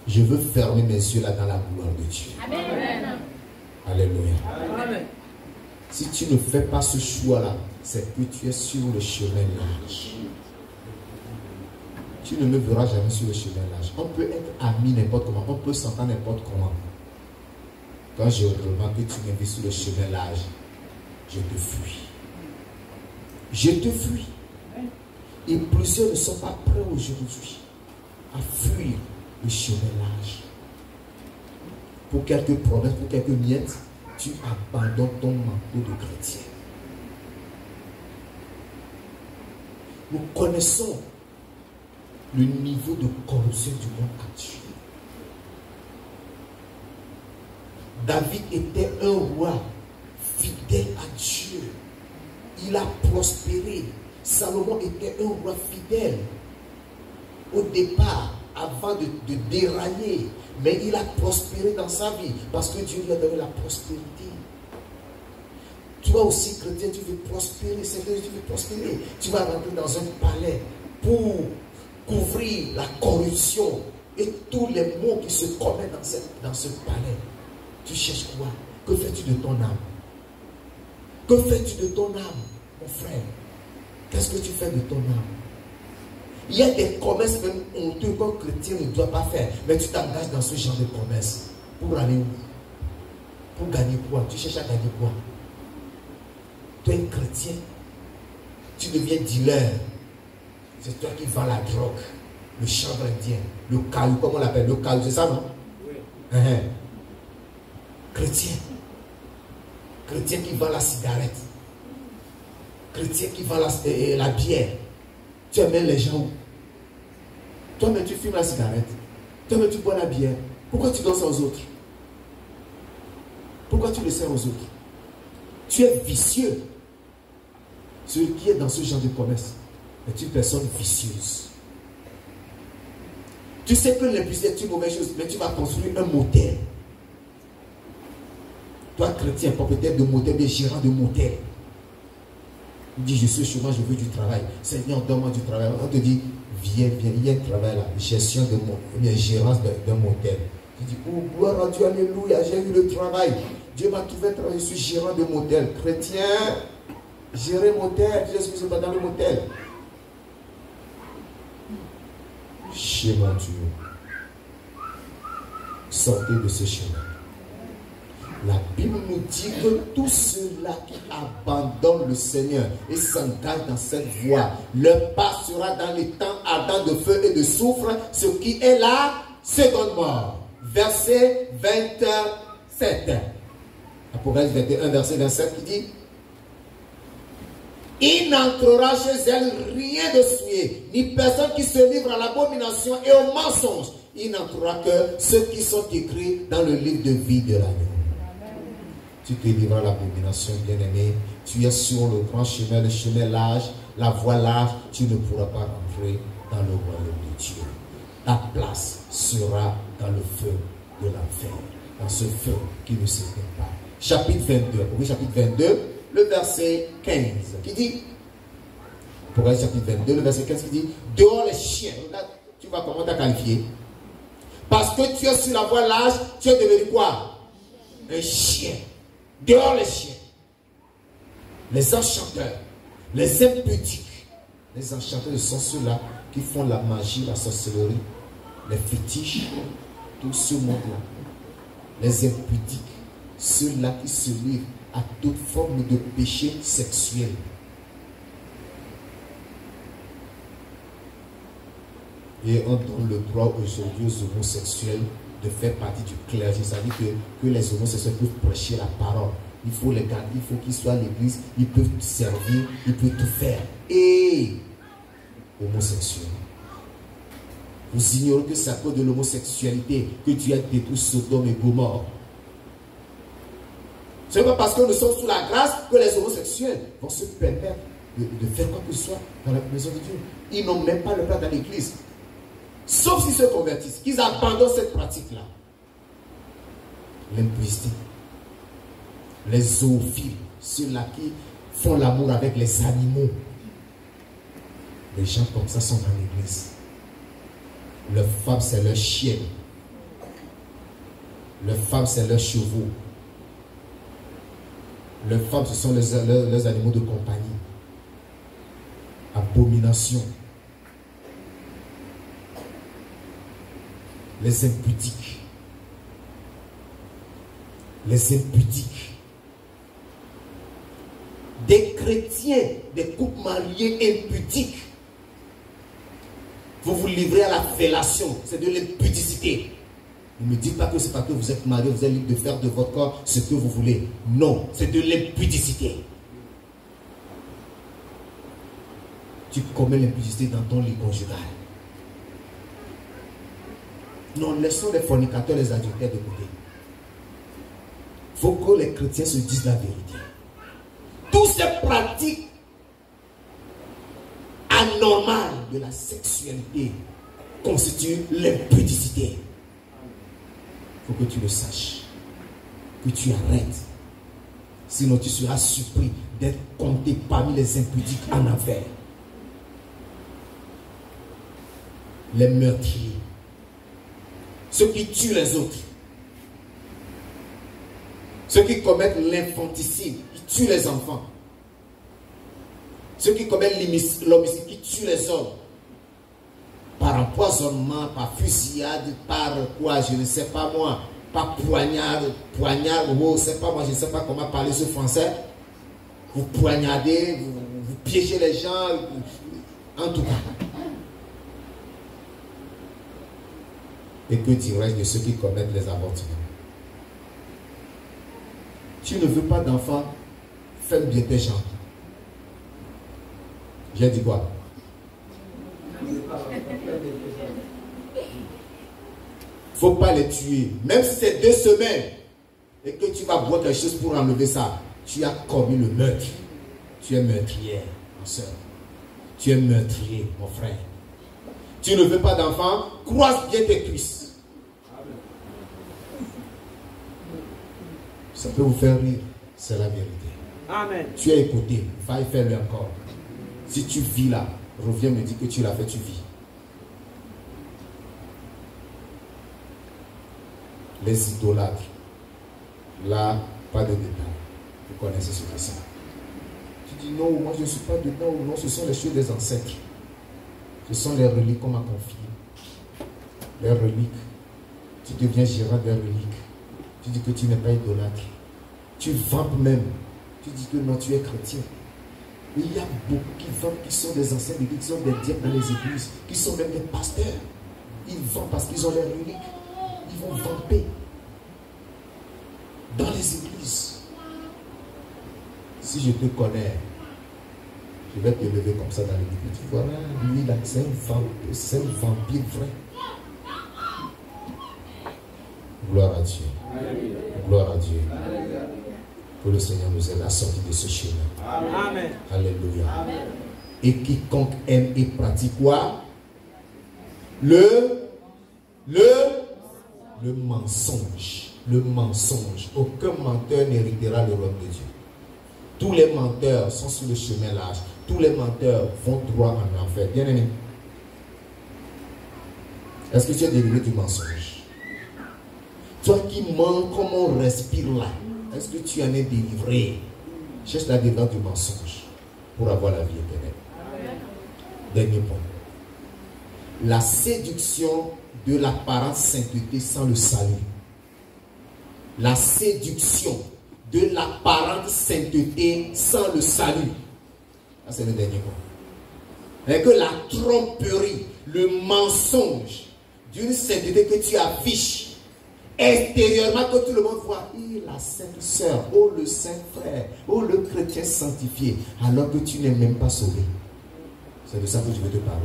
[SPEAKER 1] Je veux fermer mes yeux là dans la gloire de Dieu. Amen. Alléluia. Amen. Si tu ne fais pas ce choix-là, c'est que tu es sur le chemin large. Tu ne me verras jamais sur le chemin large. On peut être amis n'importe comment, on peut s'entendre n'importe comment. Quand je remarque que tu m'invites sur le chemin large, je te fuis. Je te fuis. Et plusieurs ne sont pas prêts aujourd'hui à fuir le chemin large. Pour quelques promesses, pour quelques miettes, tu abandonnes ton manteau de chrétien. Nous connaissons le niveau de corruption du monde actuel. David était un roi fidèle à Dieu. Il a prospéré. Salomon était un roi fidèle. Au départ, avant de dérailler, mais il a prospéré dans sa vie parce que Dieu lui a donné la prospérité. Toi aussi, chrétien, tu veux prospérer. C'est que tu veux prospérer. Tu vas rentrer dans un palais pour couvrir la corruption et tous les maux qui se commettent dans ce palais. Tu cherches quoi? Que fais-tu de ton âme? Que fais-tu de ton âme, mon frère? Qu'est-ce que tu fais de ton âme? Il y a des promesses même honteuses qu'un chrétien ne doit pas faire. Mais tu t'engages dans ce genre de promesses. Pour aller où? Pour gagner quoi? Tu cherches à gagner quoi? Tu es un chrétien. Tu deviens dealer. C'est toi qui vends la drogue. Le chanvre indien. Le caillou, comment on l'appelle? Le caillou, c'est ça, non? Oui. Chrétien. Chrétien qui vend la cigarette. Chrétien qui vend la bière. Tu amènes les gens où? Toi-même tu fumes la cigarette. Toi-même tu bois la bière. Pourquoi tu donnes ça aux autres? Pourquoi tu le sers aux autres? Tu es vicieux. Celui qui est dans ce genre de commerce est une personne vicieuse. Tu sais que l'impuissance est une mauvaise chose, mais tu vas construire un motel. Toi, chrétien, propriétaire de motel, mais gérant de motel. Il dit, je suis au chômage, je veux du travail. Seigneur, donne-moi du travail. On te dit, viens, il y a un travail là, gestion de mon, gérance d'un motel. Tu dis, oh, gloire à Dieu, alléluia, j'ai eu le travail. Dieu m'a trouvé un travail, je suis gérant de motel. Chrétien, gérer motel, je suis pas dans le motel. Chez mon Dieu, sortez de ce chemin. La Bible nous dit que tous ceux-là qui abandonnent le Seigneur et s'engagent dans cette voie, leur part sera dans les temps ardents de feu et de soufre, ce qui est la seconde mort. Verset 27. Apocalypse 21, verset 27 qui dit: il n'entrera chez elle rien de souillé, ni personne qui se livre à l'abomination et au mensonge. Il n'entrera que ceux qui sont écrits dans le livre de vie de l'agneau. Tu te livres à l'abomination, bien-aimé. Tu es sur le grand chemin, le chemin large, la voie large. Tu ne pourras pas rentrer dans le royaume de Dieu. Ta place sera dans le feu de l'enfer, dans ce feu qui ne s'éteint pas. Chapitre 22, oui, chapitre 22, le verset 15, qui dit, pourquoi chapitre 22, le verset 15 qui dit, dehors les chiens. Là, tu vois comment tu as qualifié. Parce que tu es sur la voie large, tu es devenu quoi? Un chien. Dehors les chiens, les enchanteurs, les impudiques, Les enchanteurs sont ceux-là qui font la magie, la sorcellerie, les fétiches, tout ce monde-là. Les impudiques, ceux-là qui se livrent à toute forme de péché sexuel. Et on donne le droit aujourd'hui aux homosexuels de faire partie du clergé. Ça veut dire que les homosexuels peuvent prêcher la parole. Il faut les garder, il faut qu'ils soient à l'église, ils peuvent servir, ils peuvent tout faire. Et homosexuels. Vous ignorez que c'est à cause de l'homosexualité que Dieu a détruit Sodome et Gomorrhe. Ce n'est pas parce que nous sommes sous la grâce que les homosexuels vont se permettre de faire quoi que ce soit dans la maison de Dieu. Ils n'ont même pas le place dans l'église. Sauf s'ils se convertissent, qu'ils abandonnent cette pratique-là. L'impudicité. Les zoophiles, ceux-là qui font l'amour avec les animaux. Les gens comme ça sont dans l'église. Leurs femmes, c'est leurs chiens. Leurs femmes, c'est leurs chevaux. Leurs femmes, ce sont leurs animaux de compagnie. Abomination. Les impudiques. Les impudiques. Des chrétiens, des couples mariés impudiques. Vous vous livrez à la fellation. C'est de l'impudicité. Ne me dites pas que c'est parce que vous êtes marié, vous êtes libre de faire de votre corps ce que vous voulez. Non, c'est de l'impudicité. Tu commets l'impudicité dans ton lit conjugal. Non, laissons les fornicateurs, les adultères de côté. Il faut que les chrétiens se disent la vérité. Toutes ces pratiques anormales de la sexualité constituent l'impudicité. Il faut que tu le saches, que tu arrêtes. Sinon tu seras surpris d'être compté parmi les impudiques en enfer. Les meurtriers, ceux qui tuent les autres, ceux qui commettent l'infanticide, qui tuent les enfants, ceux qui commettent l'homicide, qui tuent les hommes, par empoisonnement, par fusillade, par quoi, je ne sais pas moi, par poignard, oh, c'est pas moi, je ne sais pas comment parler ce français. Vous poignardez, vous piégez les gens, en tout cas. Et que dirais-je de ceux qui commettent les avortements? Tu ne veux pas d'enfant, fais bien tes gens. J'ai dit quoi? Il ne faut pas les tuer. Même si c'est 2 semaines et que tu vas boire quelque chose pour enlever ça, tu as commis le meurtre. Tu es meurtrière, ma soeur. Tu es meurtrier, mon frère. Tu ne veux pas d'enfant, croise bien tes cuisses. Ça peut vous faire rire, c'est la vérité.
[SPEAKER 2] Amen.
[SPEAKER 1] Tu as écouté, va y faire-le encore. Si tu vis là, reviens me dire que tu l'as fait, tu vis. Les idolâtres, là, pas de détails. Vous connaissez ce que c'est. Tu dis non, moi je ne suis pas dedans, non, ce sont les choses des ancêtres. Ce sont les reliques qu'on m'a confiées. Les reliques. Tu deviens gérant des reliques. Tu dis que tu n'es pas idolâtre. Tu vampes même. Tu dis que non, tu es chrétien. Mais il y a beaucoup qui vampent, qui sont des anciens d'église, qui sont des diacres dans les églises, qui sont même des pasteurs. Ils vampent parce qu'ils ont les reliques. Ils vont vamper dans les églises. Si je te connais, je vais te lever comme ça dans l'église. Tu vois, lui là, c'est un vampire vrai. Gloire à Dieu. Gloire à Dieu. Que le Seigneur nous aide à sortir de ce chemin.
[SPEAKER 2] Amen.
[SPEAKER 1] Alléluia. Amen. Et quiconque aime et pratique quoi? Le mensonge. Le mensonge. Aucun menteur n'héritera le royaume de Dieu. Tous les menteurs sont sur le chemin large. Tous les menteurs vont droit en enfer. Bien aimé. Est-ce que tu es délivré du mensonge? Toi qui mens comme on respire là, est-ce que tu en es délivré? Cherche la délivrance du mensonge pour avoir la vie éternelle. Dernier point. La séduction de l'apparente sainteté sans le salut. La séduction de l'apparente sainteté sans le salut. Ça, c'est le dernier point. Et que la tromperie, le mensonge d'une sainteté que tu affiches extérieurement, que tout le monde voit, la sainte sœur, oh le saint frère, oh le chrétien sanctifié, alors que tu n'es même pas sauvé. C'est de ça que je veux te parler.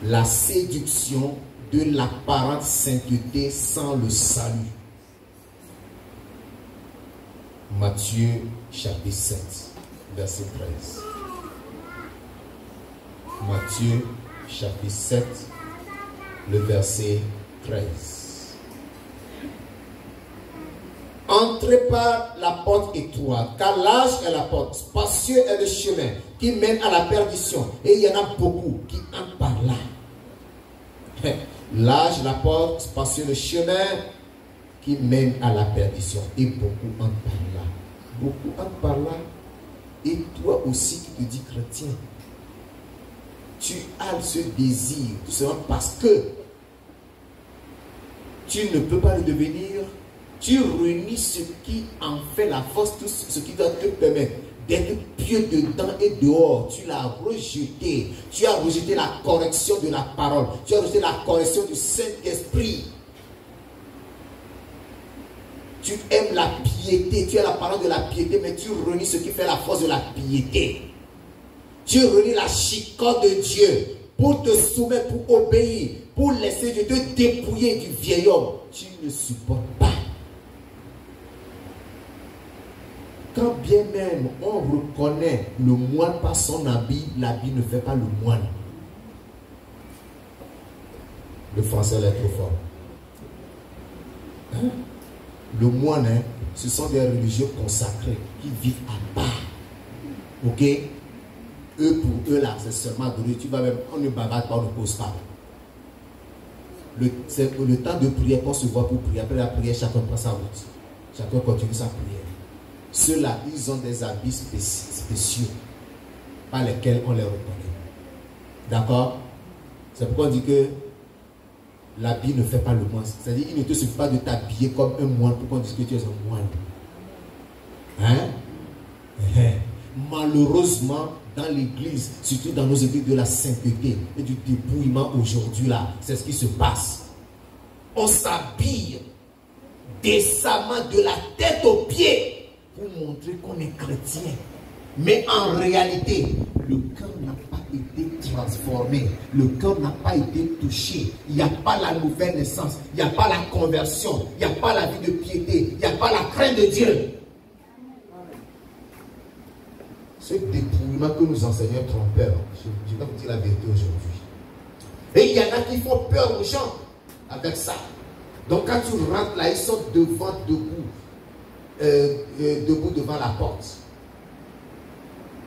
[SPEAKER 1] La séduction de l'apparente sainteté sans le salut. Matthieu chapitre 7, verset 13. Matthieu chapitre 7, le verset 13. Entrez par la porte étroite, car large est la porte, spacieux est le chemin qui mène à la perdition, et il y en a beaucoup qui entrent par là. Large la porte, spacieux le chemin qui mène à la perdition, et beaucoup entrent par là. Beaucoup entrent par là, et toi aussi qui te dis chrétien, tu as ce désir, tout simplement parce que tu ne peux pas le devenir. Tu réunis ce qui en fait la force, tout ce qui doit te permettre d'être pieux dedans et dehors. Tu l'as rejeté. Tu as rejeté la correction de la parole. Tu as rejeté la correction du Saint-Esprit. Tu aimes la piété. Tu as la parole de la piété, mais tu réunis ce qui fait la force de la piété. Tu réunis la chicotte de Dieu pour te soumettre, pour obéir, pour laisser Dieu te dépouiller du vieil homme. Tu ne supportes pas. Quand bien même on reconnaît le moine par son habit, l'habit ne fait pas le moine. Le français est trop fort. Hein? Le moine, hein, ce sont des religieux consacrés qui vivent à part. Ok? Eux, pour eux, là, c'est seulement adorer. Tu vas même, on ne bagarre pas, on ne pose pas. C'est le temps de prière qu'on se voit pour prier. Après la prière, chacun prend sa route. Chacun continue sa prière. Ceux-là, ils ont des habits spéciaux par lesquels on les reconnaît. D'accord? C'est pourquoi on dit que l'habit ne fait pas le moine. C'est-à-dire qu'il ne te suffit pas de t'habiller comme un moine pour qu'on dise que tu es un moine. Hein? Malheureusement, dans l'église, surtout dans nos églises de la sainteté et du dépouillement aujourd'hui là, c'est ce qui se passe. On s'habille décemment de la tête aux pieds pour montrer qu'on est chrétien. Mais en réalité, le cœur n'a pas été transformé. Le cœur n'a pas été touché. Il n'y a pas la nouvelle naissance. Il n'y a pas la conversion. Il n'y a pas la vie de piété. Il n'y a pas la crainte de Dieu. Ce dépouillement que nous enseignons est trompeur. Je vais vous dire la vérité aujourd'hui. Et il y en a qui font peur aux gens avec ça. Donc quand tu rentres là, ils sont debout devant la porte.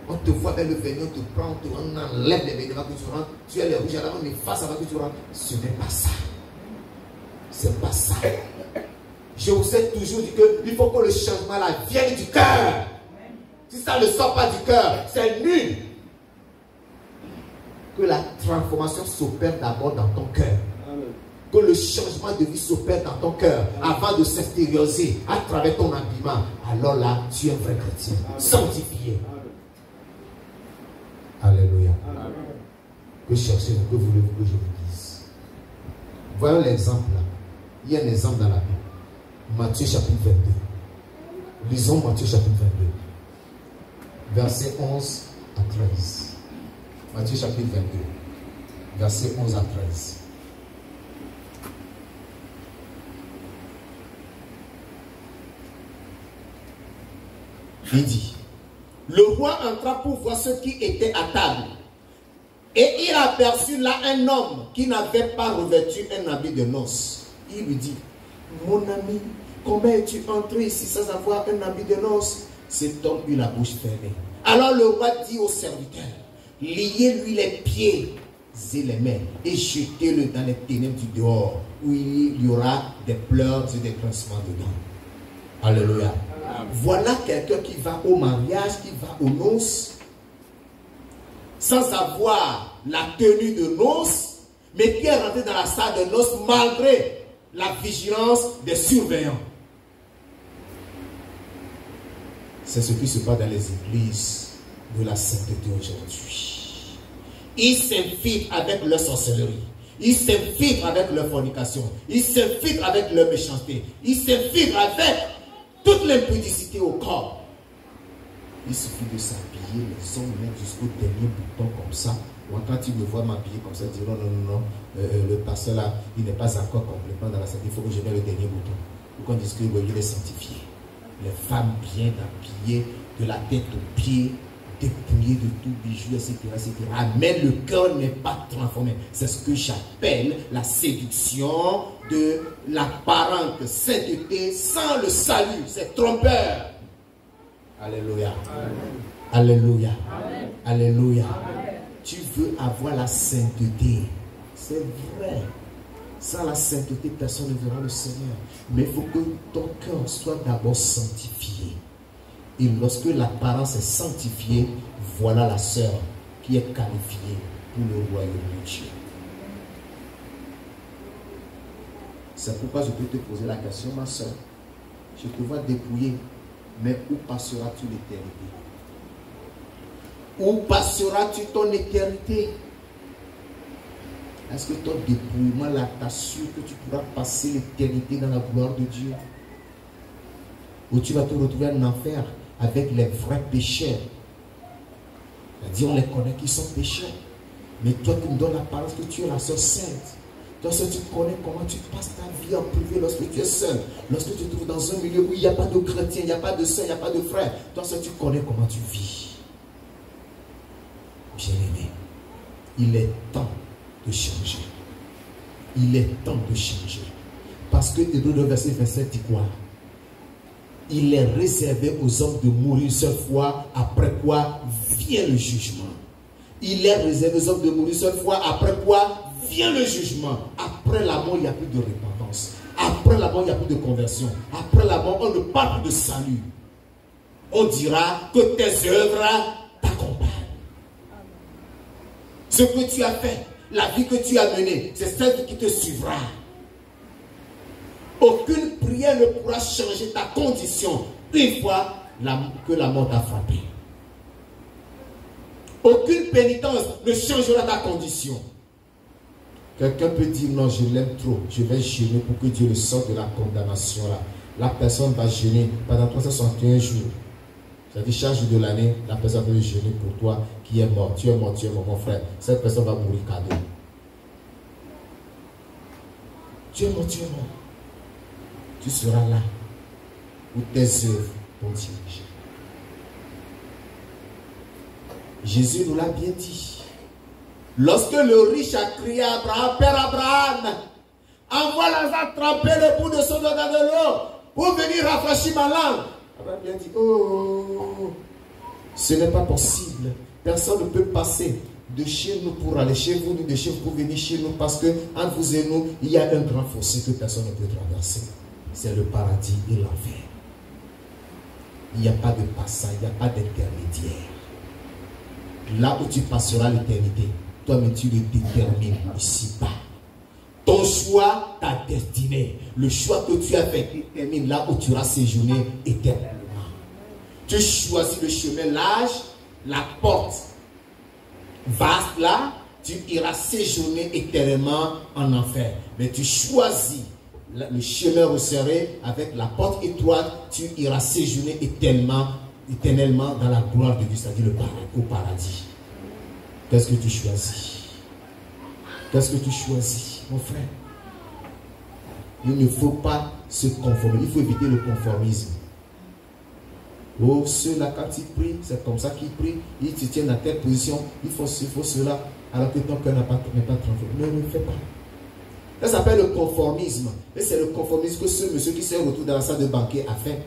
[SPEAKER 1] On te voit avec le vêtement, on te prend, on enlève les vêtements que tu rentres. Tu as les rouges, alors on efface avant que tu rentres. Ce n'est pas ça. C'est pas ça. Je vous ai toujours dit qu'il faut que le changement là vienne du cœur. Si ça ne sort pas du cœur, c'est nul. Que la transformation s'opère d'abord dans ton cœur. Que le changement de vie s'opère dans ton cœur avant de s'extérioriser à travers ton habillement. Alors là, tu es un vrai chrétien, sanctifié. Alléluia. Que cherchez-vous, que voulez-vous que je vous dise? Voyons l'exemple là. Il y a un exemple dans la Bible. Matthieu chapitre 22. Lisons Matthieu chapitre 22. Versets 11 à 13. Matthieu chapitre 22. Versets 11 à 13. Il dit, le roi entra pour voir ceux qui étaient à table. Et il aperçut là un homme qui n'avait pas revêtu un habit de noces. Il lui dit, mon ami, comment es-tu entré ici sans avoir un habit de noces? Cet homme eut la bouche fermée. Alors le roi dit au serviteur, liez-lui les pieds et les mains et jetez-le dans les ténèbres du dehors, où il y aura des pleurs et des grincements dedans. Alléluia. Voilà quelqu'un qui va au mariage, qui va aux noces, sans avoir la tenue de noces, mais qui est rentré dans la salle de noces malgré la vigilance des surveillants. C'est ce qui se passe dans les églises de la sainteté aujourd'hui. Ils s'infiltrent avec leur sorcellerie. Ils s'infiltrent avec leur fornication. Ils s'infiltrent avec leur méchanceté. Ils s'infiltrent avec toute l'impudicité au corps. Il suffit de s'habiller, les hommes même jusqu'au dernier bouton comme ça. Moi, quand ils me voient m'habiller comme ça, ils diront non, le pasteur là, il n'est pas encore complètement dans la sainteté. Il faut que je mette le dernier bouton. Pour qu'on dise que il est sanctifié. Les femmes bien habillées, de la tête aux pieds, dépouillées de tout bijou, etc., etc. Mais le cœur n'est pas transformé. C'est ce que j'appelle la séduction de l'apparente sainteté sans le salut. C'est trompeur. Alléluia. Amen. Alléluia. Amen. Alléluia. Amen. Tu veux avoir la sainteté. C'est vrai. Sans la sainteté, personne ne verra le Seigneur. Mais il faut que ton cœur soit d'abord sanctifié. Et lorsque l'apparence est sanctifiée, voilà la sœur qui est qualifiée pour le royaume de Dieu. C'est pourquoi je peux te poser la question, ma sœur. Je te vois dépouiller, mais où passeras-tu l'éternité? Où passeras-tu ton éternité? Est-ce que ton dépouillement là t'assure que tu pourras passer l'éternité dans la gloire de Dieu? Ou tu vas te retrouver en enfer avec les vrais pécheurs? C'est-à-dire, on les connaît qui sont pécheurs. Mais toi, tu me donnes l'apparence que tu es la sœur sainte. Toi, seul, tu connais comment tu passes ta vie en privé lorsque tu es seul. Lorsque tu te trouves dans un milieu où il n'y a pas de chrétiens, il n'y a pas de sœurs, il n'y a pas de frères. Toi, seul, tu connais comment tu vis. Bien-aimé, il est temps de changer. Il est temps de changer. Parce que Hébreux 2, verset 27 dit quoi? Il est réservé aux hommes de mourir une seule fois, après quoi vient le jugement. Il est réservé aux hommes de mourir une seule fois, après quoi vient le jugement. Après la mort, il n'y a plus de repentance. Après la mort, il n'y a plus de conversion. Après la mort, on ne parle plus de salut. On dira que tes œuvres t'accompagnent. Ce que tu as fait, la vie que tu as menée, c'est celle qui te suivra. Aucune prière ne pourra changer ta condition une fois que la mort t'a frappé. Aucune pénitence ne changera ta condition. Quelqu'un peut dire non, je l'aime trop, je vais jeûner pour que Dieu le sorte de la condamnation là. La personne va jeûner pendant 361 jours. C'est-à-dire chaque jour de l'année, la personne peut jeûner pour toi qui est mort. Tu es mort, mon frère. Cette personne va mourir cadeau. Tu es mort, tu es mort. Tu seras là où tes œuvres vont diriger. Jésus nous l'a bien dit. Lorsque le riche a crié à Abraham, Père Abraham, envoie Lazare tremper le bout de son doigt dans de l'eau pour venir rafraîchir ma langue. Abraham bien dit, oh, ce n'est pas possible. Personne ne peut passer de chez nous pour aller chez vous, ni de chez vous pour venir chez nous, parce que entre vous et nous, il y a un grand fossé que personne ne peut traverser. C'est le paradis et l'enfer. Il n'y a pas de passage, il n'y a pas d'intermédiaire. Là où tu passeras l'éternité, toi-même tu le détermines ici-bas. Ton choix, ta destinée, le choix que tu as fait détermine là où tu iras séjourner éternellement. Tu choisis le chemin large, la porte vaste là, tu iras séjourner éternellement en enfer. Mais tu choisis le chemin resserré avec la porte étroite, tu iras séjourner éternellement dans la gloire de Dieu, c'est-à-dire au paradis. Qu'est-ce que tu choisis? Qu'est-ce que tu choisis, mon frère? Il ne faut pas se conformer, il faut éviter le conformisme. Oh, ceux-là, quand ils prient, c'est comme ça qu'ils prient, ils se tiennent à telle position, il faut cela, alors que ton cœur n'est pas transformé. Ne le fais pas. Ça s'appelle le conformisme. Et c'est le conformisme que ce monsieur qui s'est retrouvé dans la salle de banquet a fait.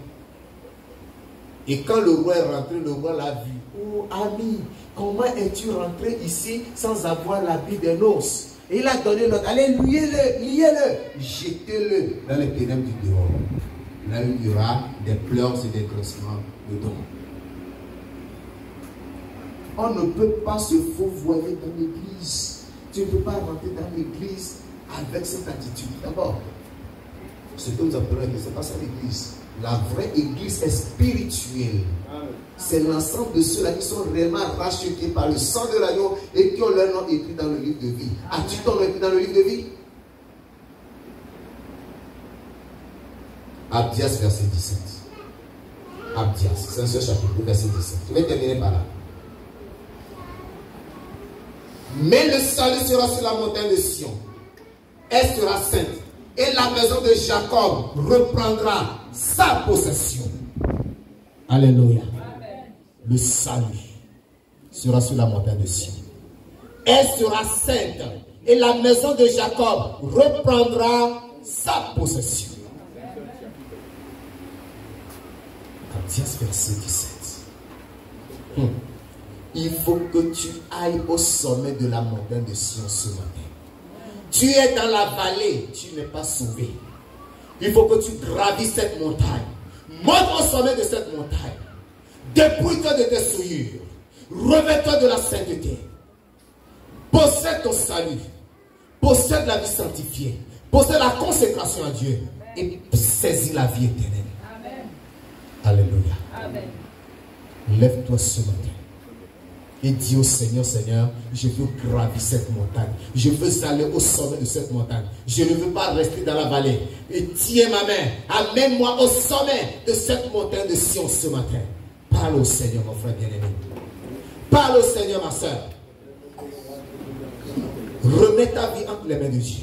[SPEAKER 1] Et quand le roi est rentré, le roi l'a vu. Oh, ami, comment es-tu rentré ici sans avoir l'habit des noces? Et il a donné l'ordre. Allez, liez-le, jetez-le dans les ténèbres du dehors. Là, il y aura des pleurs et des grincements dedans. On ne peut pas se dévoiler dans l'église. Tu ne peux pas rentrer dans l'église avec cette attitude. D'abord, ce que nous appelons l'église, ce n'est pas ça l'église. La vraie église est spirituelle. C'est l'ensemble de ceux-là qui sont réellement rachetés par le sang de l'agneau et qui ont leur nom écrit dans le livre de vie. As-tu ton nom écrit dans le livre de vie? Abdias, verset 17. Abdias, c'est un seul chapitre, verset 17. Je vais terminer par là. Mais le salut sera sur la montagne de Sion. Elle sera sainte. Et la maison de Jacob reprendra sa possession. Alléluia. Le salut sera sur la montagne de Sion. Elle sera sainte. Et la maison de Jacob reprendra sa possession. Abdias, verset 17. Il faut que tu ailles au sommet de la montagne de Sion ce matin. Tu es dans la vallée, tu n'es pas sauvé. Il faut que tu gravisses cette montagne. Monte au sommet de cette montagne. Dépouille-toi de tes souillures. Revêt-toi de la sainteté. Possède ton salut. Possède la vie sanctifiée. Possède la consécration à Dieu. Et saisis la vie éternelle. Amen. Alléluia. Amen. Lève-toi ce matin. Et dis au Seigneur, Seigneur, je veux gravir cette montagne. Je veux aller au sommet de cette montagne. Je ne veux pas rester dans la vallée. Et tiens ma main. Amène-moi au sommet de cette montagne de Sion ce matin. Parle au Seigneur, mon frère bien-aimé. Parle au Seigneur, ma soeur. Remets ta vie entre les mains de Dieu.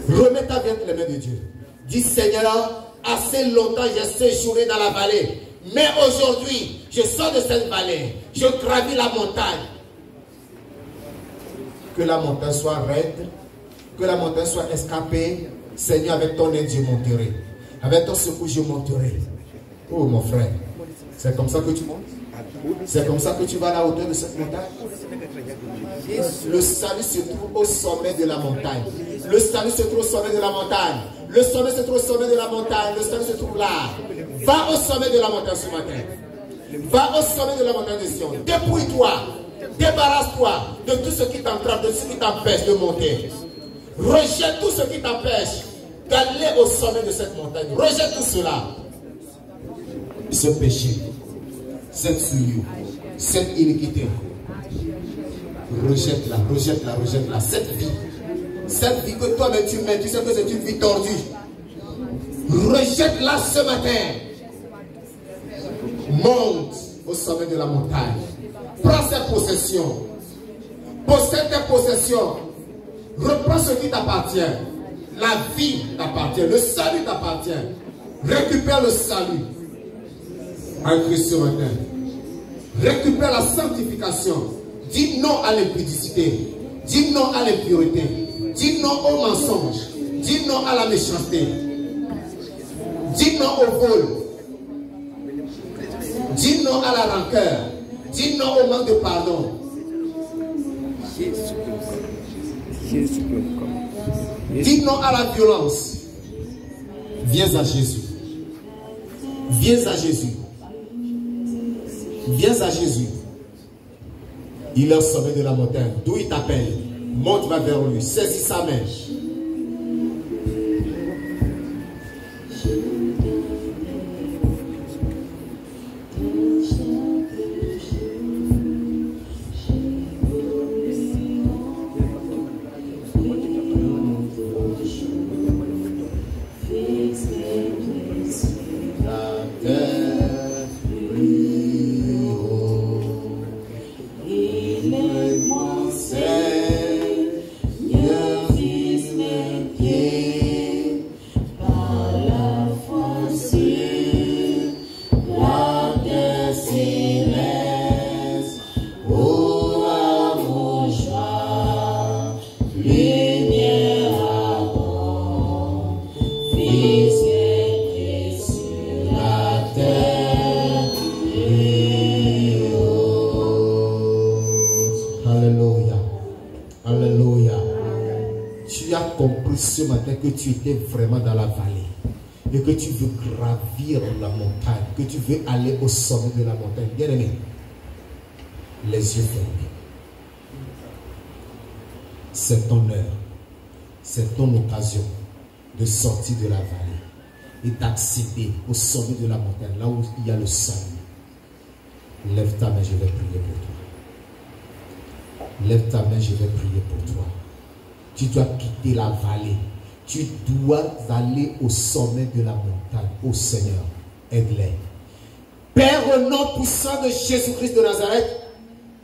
[SPEAKER 1] Remets ta vie entre les mains de Dieu. Dis, Seigneur, assez longtemps j'ai séjourné dans la vallée. Mais aujourd'hui, je sors de cette vallée. Je gravis la montagne. Que la montagne soit raide. Que la montagne soit escapée. Seigneur, avec ton aide, je monterai. Avec ton secours, je monterai. Oh, mon frère. C'est comme ça que tu montes? C'est comme ça que tu vas à la hauteur de cette montagne? Le salut se trouve au sommet de la montagne. Le salut se trouve au sommet de la montagne. Le sommet se trouve au sommet de la montagne. Le salut se trouve là. Va au sommet de la montagne ce matin. Va au sommet de la montagne de Sion. Dépouille-toi. Débarrasse-toi de tout ce qui t'entrave, de tout ce qui t'empêche de monter. Rejette tout ce qui t'empêche d'aller au sommet de cette montagne. Rejette tout cela. Ce péché, cette souillure, cette iniquité. Rejette-la, rejette-la, rejette-la. Cette vie que toi-même tu mets, tu sais que c'est une vie tordue. Rejette-la ce matin. Monte au sommet de la montagne. Prends cette possession. Possède tes possessions. Reprends ce qui t'appartient. La vie t'appartient. Le salut t'appartient. Récupère le salut en Christ ce matin. Récupère la sanctification. Dis non à l'impudicité. Dis non à l'impureté. Dis non au mensonge. Dis non à la méchanceté. Dis non au vol. Dis non à la rancœur. Dis non au manque de pardon. Dis non à la violence. Viens à Jésus. Viens à Jésus. Viens à Jésus. Il est au sommet de la montagne. D'où il t'appelle. Monte vers lui. Saisis sa main. Ce matin que tu étais vraiment dans la vallée et que tu veux gravir la montagne, que tu veux aller au sommet de la montagne. Bien aimé, les yeux fermés. C'est ton heure, c'est ton occasion de sortir de la vallée et d'accéder au sommet de la montagne, là où il y a le salut. Lève ta main, je vais prier pour toi. Lève ta main, je vais prier pour toi. Tu dois quitter la vallée. Tu dois aller au sommet de la montagne. Ô Seigneur, aide-les. Père, au nom puissant de Jésus-Christ de Nazareth,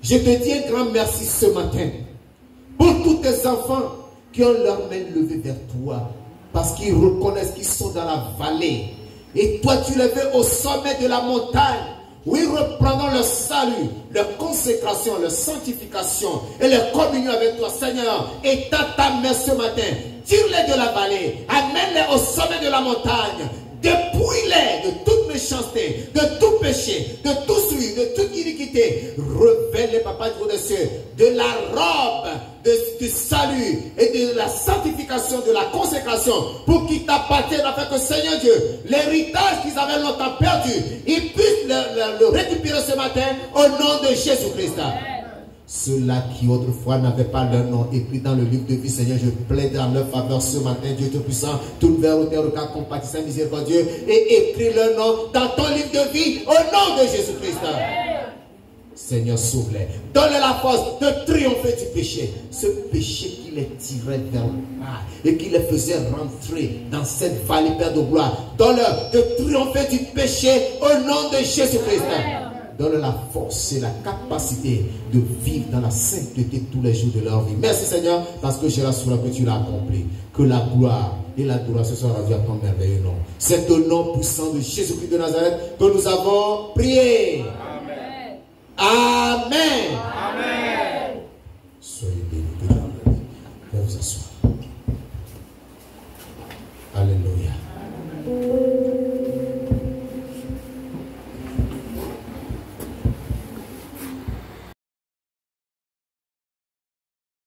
[SPEAKER 1] je te dis un grand merci ce matin pour tous tes enfants qui ont leurs mains levées vers toi parce qu'ils reconnaissent qu'ils sont dans la vallée. Et toi, tu les veux au sommet de la montagne. Oui, reprendons le salut, leur consécration, leur sanctification et leur communion avec toi, Seigneur. Étends ta main ce matin. Tire-les de la vallée. Amène-les au sommet de la montagne. Dépouille-les de toute méchanceté, de tout péché, de tout souillure, de toute iniquité. Révèle-les, Papa du cieux, de la robe du salut et de la sanctification, de la consécration pour qu'ils t'appartiennent afin que, Seigneur Dieu, l'héritage qu'ils avaient longtemps perdu, ils puissent le récupérer ce matin au nom de Jésus-Christ. Ceux-là qui autrefois n'avaient pas leur nom écrit dans le livre de vie, Seigneur, je plaide en leur faveur ce matin, Dieu Tout-Puissant, tout vers au terre, regard compatissant, miséricordieux, et écris leur nom dans ton livre de vie au nom de Jésus-Christ. Seigneur, sauve-les. Donne-les la force de triompher du péché. Ce péché qui les tirait vers le bas et qui les faisait rentrer dans cette vallée, Père de gloire. Donne-leur de triompher du péché au nom de Jésus-Christ. Donne la force et la capacité de vivre dans la sainteté tous les jours de leur vie. Merci Seigneur, parce que j'ai l'assurance que tu l'as accompli. Que la gloire et l'adoration soient rendues à ton merveilleux nom. C'est au nom puissant de Jésus-Christ de Nazareth que nous avons prié. Amen. Amen. Amen. Soyez bénis. Veuillez vous asseoir. Alléluia.